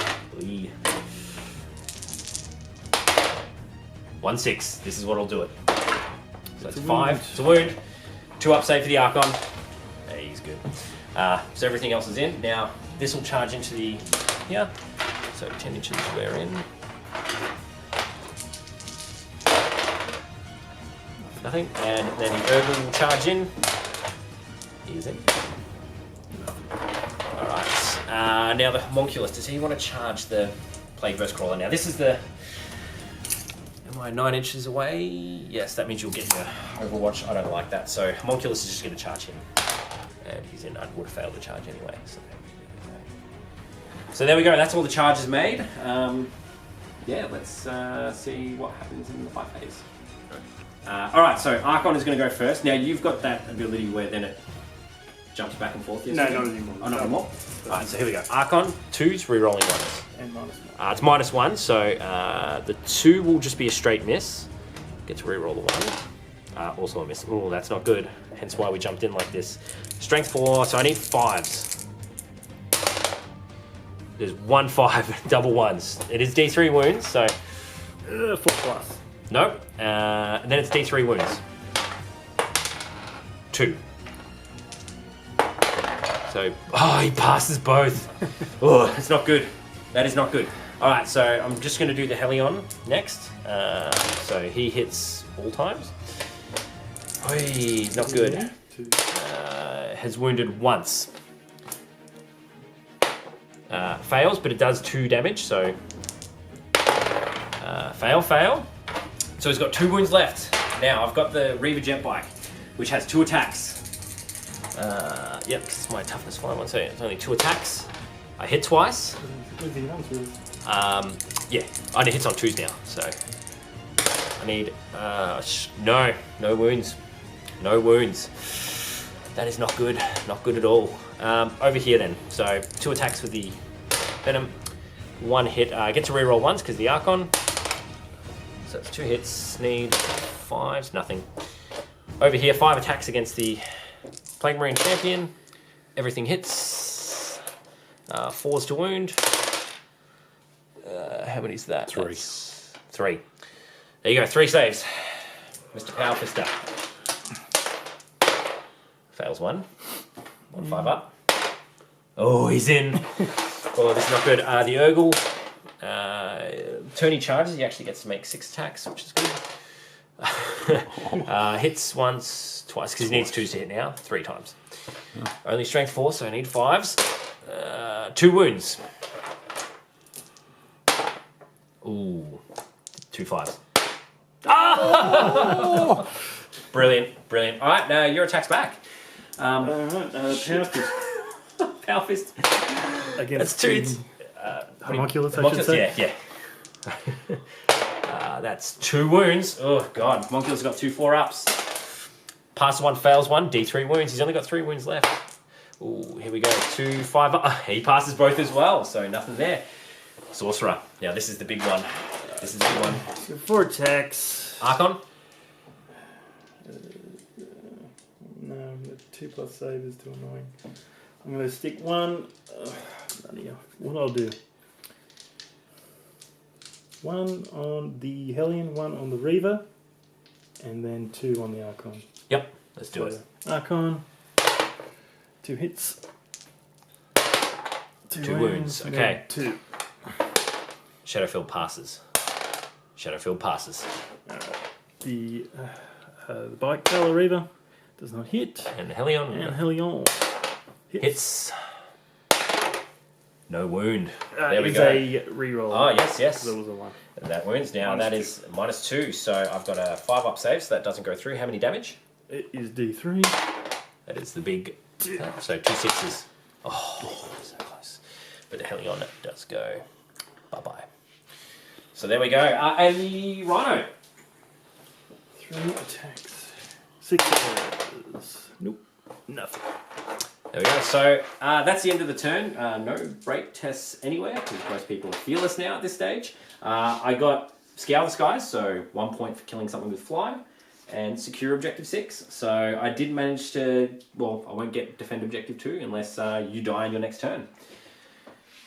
[SPEAKER 1] 1-6. This is what I'll do it. So it's 5. It's a wound. 2 up save for the Archon. Yeah, he's good. So everything else is in. Now this will charge into the here. So 10 inches we're in. Nothing. And then the Urban will charge in. He's in. Alright. Now the Homunculus. Does he want to charge the Plague Burst Crawler? Now this is the... Am I 9 inches away? Yes, that means you'll get your Overwatch. I don't like that. So Homunculus is just going to charge him. And he's in. I would have failed the charge anyway. So there we go. That's all the charges made. Yeah, let's see what happens in the fight phase. Alright, so Archon is going to go first. Now you've got that ability where then it jumps back and forth. Yes?
[SPEAKER 2] No, not anymore.
[SPEAKER 1] Oh, not anymore? Alright, so here we go. Archon, 2's re-rolling 1s.
[SPEAKER 2] And -1.
[SPEAKER 1] It's -1, so the 2 will just be a straight miss. Get to re-roll the 1. Also a miss. Oh, that's not good. Hence why we jumped in like this. Strength 4, so I need 5s. There's 1 5, double 1s. It is D3 wounds, so
[SPEAKER 2] 4+.
[SPEAKER 1] nope. And then it's D3 wounds. 2. So, oh, he passes both. Oh, it's not good. That is not good. All right, so I'm just going to do the Helion next. So he hits all times. Oy, not good. Has wounded once. Fails, but it does 2 damage, so fail. So he's got 2 wounds left. Now I've got the Reaver Jet Bike, which has 2 attacks. Yep, because it's my toughness 5 so it's only 2 attacks. I hit twice. Yeah, I only hits on 2s now, so I need no wounds. No wounds. That is not good. Not good at all. Over here then. So 2 attacks with the Venom. 1 hit. I get to reroll once because the Archon. So it's 2 hits. Need 5s. Nothing. Over here, 5 attacks against the Plague Marine Champion. Everything hits. 4s to wound. How many is that?
[SPEAKER 3] 3.
[SPEAKER 1] That's 3. There you go. 3 saves. Mr. Powerfister. Fails 1. 1 5 up. Oh, he's in. Oh, this is not good. The Urgle. Turn he charges, he actually gets to make 6 attacks, which is good. Hits once, twice, because he needs 2s to hit now. 3 times. Only strength 4, so I need 5s. 2 wounds. Ooh. 2 5s. Ah! Brilliant. All right, now your attack's back.
[SPEAKER 2] Power fist.
[SPEAKER 1] Power fist.
[SPEAKER 2] Against
[SPEAKER 1] That's 2 hits.
[SPEAKER 2] homunculus, I should say.
[SPEAKER 1] Yeah. That's 2 wounds. Oh god, Homunculus got 2 4-ups. Passes 1, fails 1, D3 wounds. He's only got 3 wounds left. Ooh, here we go. 2 5 up. He passes both as well, so nothing there. Sorcerer. Now this is the big one. This is the big one.
[SPEAKER 2] So 4 attacks.
[SPEAKER 1] Archon.
[SPEAKER 2] No, the 2+ save is too annoying. I'm going to stick 1. What I'll do. 1 on the Hellion, 1 on the Reaver, and then 2 on the Archon.
[SPEAKER 1] Yep, let's do it.
[SPEAKER 2] Archon, 2 hits.
[SPEAKER 1] 2 wounds, okay.
[SPEAKER 2] 2.
[SPEAKER 1] Shadowfield passes.
[SPEAKER 2] The Bike Tail Reaver does not hit.
[SPEAKER 1] And the Hellion.
[SPEAKER 2] And Hellion
[SPEAKER 1] hits. No wound.
[SPEAKER 2] There we go. A reroll.
[SPEAKER 1] Oh, yes.
[SPEAKER 2] There was a 1.
[SPEAKER 1] And that wounds now. That is -2. So I've got a 5-up save, so that doesn't go through. How many damage?
[SPEAKER 2] It is D3.
[SPEAKER 1] That is the big. So 2 6s. Oh, so close. But the Hellion does go bye-bye. So there we go. And the Rhino.
[SPEAKER 2] 3 attacks. 6 attacks. Nope. Nothing.
[SPEAKER 1] There we go. So that's the end of the turn. No break tests anywhere because most people are fearless now at this stage. I got Scour the Skies, so 1 point for killing something with fly, and secure objective 6. So I did manage to. Well, I won't get defend objective 2 unless you die on your next turn.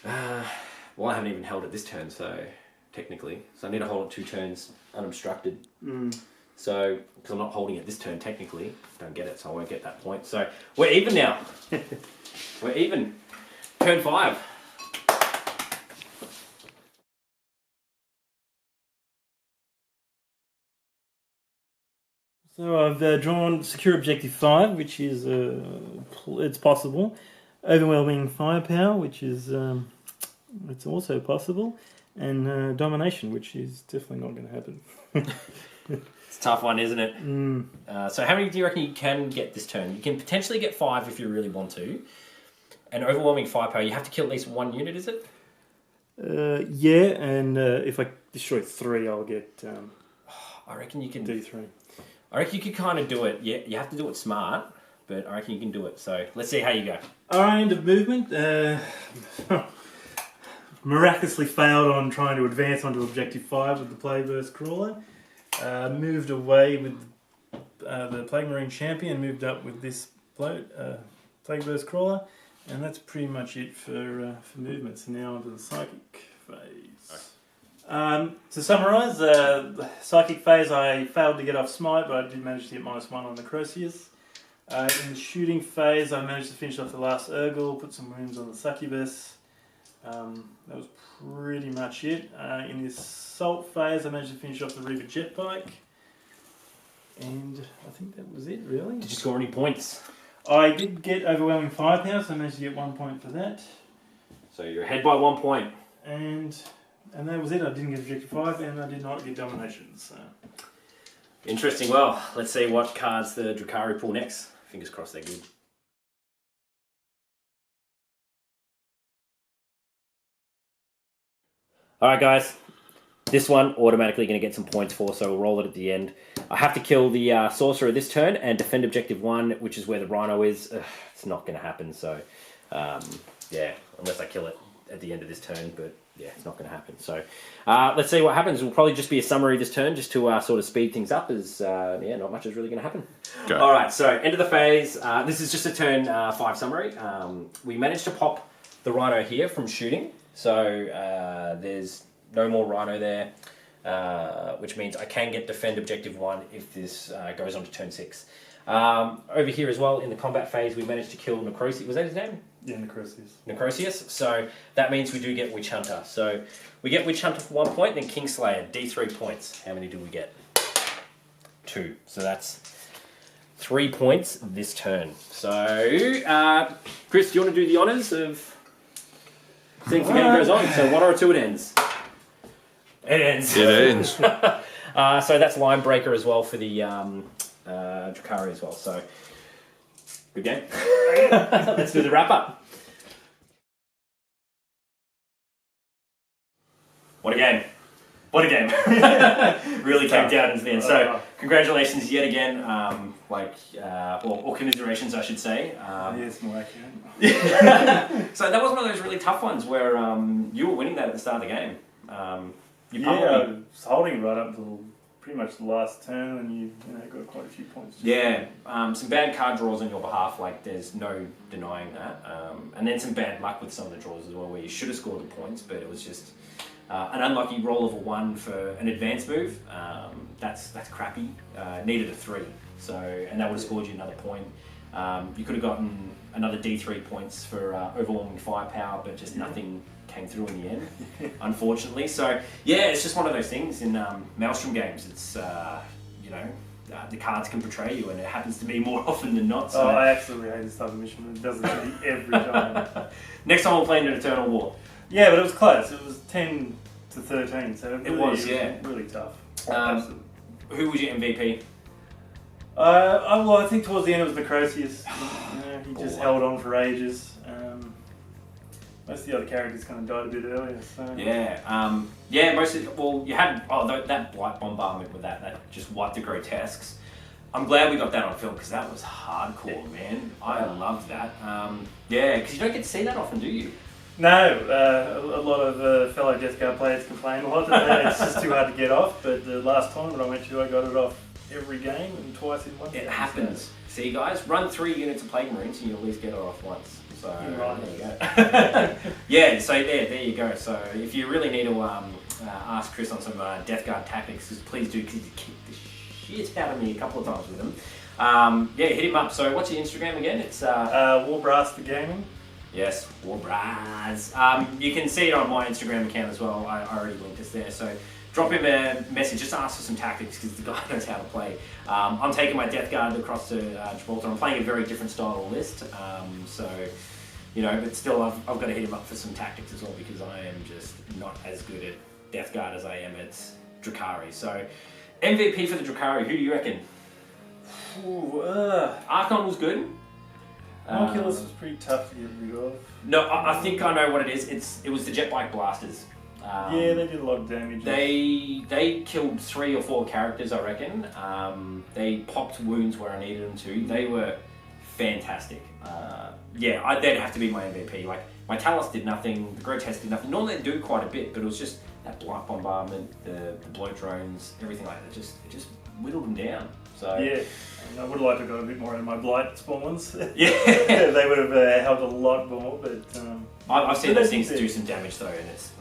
[SPEAKER 1] Well, I haven't even held it this turn, so technically, so I need to hold it 2 turns unobstructed. So, because I'm not holding it this turn technically, don't get it, so I won't get that point. So, we're even now. We're even. Turn 5.
[SPEAKER 2] So I've drawn secure objective 5, which is it's possible. Overwhelming firepower, which is it's also possible, and domination, which is definitely not going to happen.
[SPEAKER 1] It's a tough one, isn't it? So how many do you reckon you can get this turn? You can potentially get 5 if you really want to. And overwhelming firepower, you have to kill at least 1 unit, is it?
[SPEAKER 2] Yeah, and if I destroy 3, I'll get
[SPEAKER 1] I reckon you can
[SPEAKER 2] D3.
[SPEAKER 1] I reckon you could kind of do it. Yeah, you have to do it smart, but I reckon you can do it. So let's see how you go.
[SPEAKER 2] Alright, end of movement. Miraculously failed on trying to advance onto objective 5 with the Playverse Crawler. Moved away with the Plague Marine Champion moved up with this bloke, Plague Burst Crawler, and that's pretty much it for movements. So now onto the Psychic phase. To summarise, the Psychic phase I failed to get off Smite, but I did manage to get -1 on the Necrosius. In the Shooting phase, I managed to finish off the last Urgle, put some wounds on the Succubus. That was pretty much it. In the Assault phase, I managed to finish off the Reaper Jetbike. And I think that was it, really.
[SPEAKER 1] Did you score any points?
[SPEAKER 2] I did get Overwhelming Firepower, so I managed to get 1 point for that.
[SPEAKER 1] So you're ahead by 1 point.
[SPEAKER 2] And that was it. I didn't get Objective 5, and I did not get Domination. So.
[SPEAKER 1] Interesting. Well, let's see what cards the Drukhari pull next. Fingers crossed they're good. Alright guys, this one automatically going to get some points for, so we'll roll it at the end. I have to kill the Sorcerer this turn and defend Objective 1, which is where the Rhino is. It's not going to happen, so yeah, unless I kill it at the end of this turn, but yeah, it's not going to happen. So let's see what happens. It will probably just be a summary this turn, just to sort of speed things up, as yeah, not much is really going to happen.
[SPEAKER 3] Okay.
[SPEAKER 1] Alright, so end of the phase. This is just a turn 5 summary. We managed to pop the Rhino here from shooting. So there's no more Rhino there, which means I can get Defend Objective 1 if this goes on to turn 6. Over here as well, in the combat phase, we managed to kill Necrosius. Was that his name?
[SPEAKER 2] Yeah, Necrosius.
[SPEAKER 1] Necrosius. So that means we do get Witch Hunter. So we get Witch Hunter for 1 point, then Kingslayer, D3 points. How many do we get? 2. So that's 3 points this turn. So, Chris, do you want to do the honours of... Seeing if the game goes on, so 1 or 2 it ends. It ends.
[SPEAKER 3] It ends.
[SPEAKER 1] So that's Line Breaker as well for the Drukhari as well. So good game. Let's do the wrap up. What a game! What a game! Really came down into the end. So congratulations yet again. Or commiserations, I should say.
[SPEAKER 2] Yes, more accurate.
[SPEAKER 1] So that was one of those really tough ones where you were winning that at the start of the game.
[SPEAKER 2] I was holding it right up until pretty much the last turn, and you got quite a few points.
[SPEAKER 1] Yeah, some bad card draws on your behalf, like there's no denying that. And then some bad luck with some of the draws as well, where you should have scored the points, but it was just an unlucky roll of a 1 for an advance move. That's crappy. Needed a 3, and that would have scored you another point. You could have gotten another D3 points for Overwhelming Firepower, but just nothing came through in the end, unfortunately. So yeah, it's just one of those things in Maelstrom games. It's the cards can betray you, and it happens to me more often than not. So.
[SPEAKER 2] I absolutely hate this type of mission. It does it to me every time.
[SPEAKER 1] Next time we'll play an Eternal War.
[SPEAKER 2] Yeah, but it was close. It was 10 to 13, so it
[SPEAKER 1] was
[SPEAKER 2] really tough.
[SPEAKER 1] Who was your MVP?
[SPEAKER 2] I think towards the end it was Necrosius. He just held on for ages. Most of the other characters kind of died a bit earlier. So.
[SPEAKER 1] Yeah, you had that Blight Bombardment with that just wiped the Grotesques. I'm glad we got that on film because that was hardcore, man. I loved that. Because you don't get to see that often, do you?
[SPEAKER 2] No, a lot of fellow Deathguard players complain a lot that it's just too hard to get off, but the last tournament I went to, I got it off every game and twice in one game.
[SPEAKER 1] It happens. So. See guys, run 3 units of Plague Marines and you at least get it off once. So
[SPEAKER 2] right.
[SPEAKER 1] There you go. Yeah, so there you go. So if you really need to ask Chris on some Deathguard tactics, please do, because he kicked the shit out of me a couple of times with him. Hit him up. So what's your Instagram again? It's
[SPEAKER 2] Warbrass the Gaming.
[SPEAKER 1] Yes, Warbrass. You can see it on my Instagram account as well. I already linked us there. So drop him a message, just ask for some tactics because the guy knows how to play. I'm taking my Deathguard across to Gibraltar. I'm playing a very different style of list. But still I've got to hit him up for some tactics as well because I am just not as good at Deathguard as I am at Drukhari. So MVP for the Drukhari, who do you reckon? Archon was good.
[SPEAKER 2] Oculus was pretty tough to get rid of.
[SPEAKER 1] No, I think I know what it is. It was the jet bike blasters.
[SPEAKER 2] They did a lot of damage.
[SPEAKER 1] They killed 3 or 4 characters, I reckon. They popped wounds where I needed them to. They were fantastic. They'd have to be my MVP. Like my Talus did nothing, the Grotesque did nothing. Normally they do quite a bit, but it was just that Blight Bombardment, the bloat drones, everything like that. It just whittled them down.
[SPEAKER 2] Yeah, and I would like to have got a bit more out of my blight spawns.
[SPEAKER 1] Yeah.
[SPEAKER 2] They would have helped a lot more, but...
[SPEAKER 1] I've seen those things do some damage though, and it's...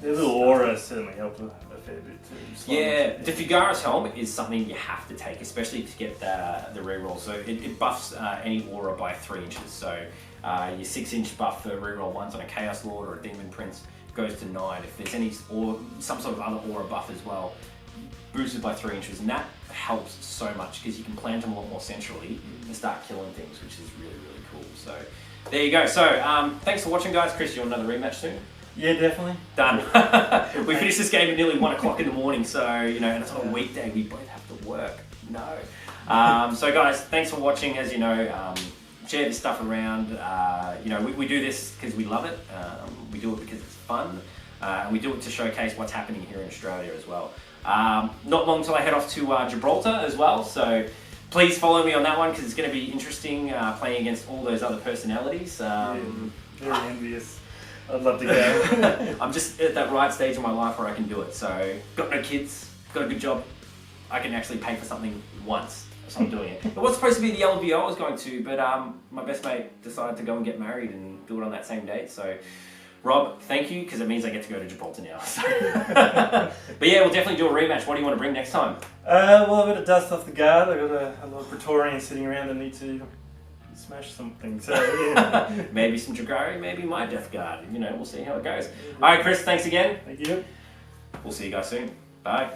[SPEAKER 2] Their little aura certainly helped a fair bit too.
[SPEAKER 1] Yeah, the Figara's Helm is something you have to take, especially to get the reroll. So it buffs any aura by 3 inches. So your 6-inch buff for reroll ones on a Chaos Lord or a Demon Prince goes to 9. If there's any or some sort of other aura buff as well, boosted by 3 inches, and that helps so much because you can plant them a lot more centrally and start killing things, which is really, really cool. So there you go. So thanks for watching, guys. Chris, you want another rematch soon?
[SPEAKER 2] Yeah, definitely.
[SPEAKER 1] Done. We finished this game at nearly 1 o'clock in the morning, so, you know, and it's on a weekday, we both have to work. No. So guys, thanks for watching. As you know, share this stuff around. You know, we do this because we love it. We do it because it's fun. And we do it to showcase what's happening here in Australia as well. Not long till I head off to Gibraltar as well, so please follow me on that one because it's going to be interesting playing against all those other personalities.
[SPEAKER 2] Very envious. I'd love to go.
[SPEAKER 1] I'm just at that right stage of my life where I can do it. So, got no kids, got a good job. I can actually pay for something once, so I'm doing it. It was supposed to be the LVO I was going to, but my best mate decided to go and get married and do it on that same date. So, Rob, thank you, because it means I get to go to Gibraltar now. But yeah, we'll definitely do a rematch. What do you want to bring next time?
[SPEAKER 2] Well, I've got to dust off the guard. I've got a lot of Praetorians sitting around that need to smash something. So yeah.
[SPEAKER 1] Maybe some Drukhari, maybe my Deathguard. You know, we'll see how it goes. All right, Chris, thanks again.
[SPEAKER 2] Thank you.
[SPEAKER 1] We'll see you guys soon. Bye.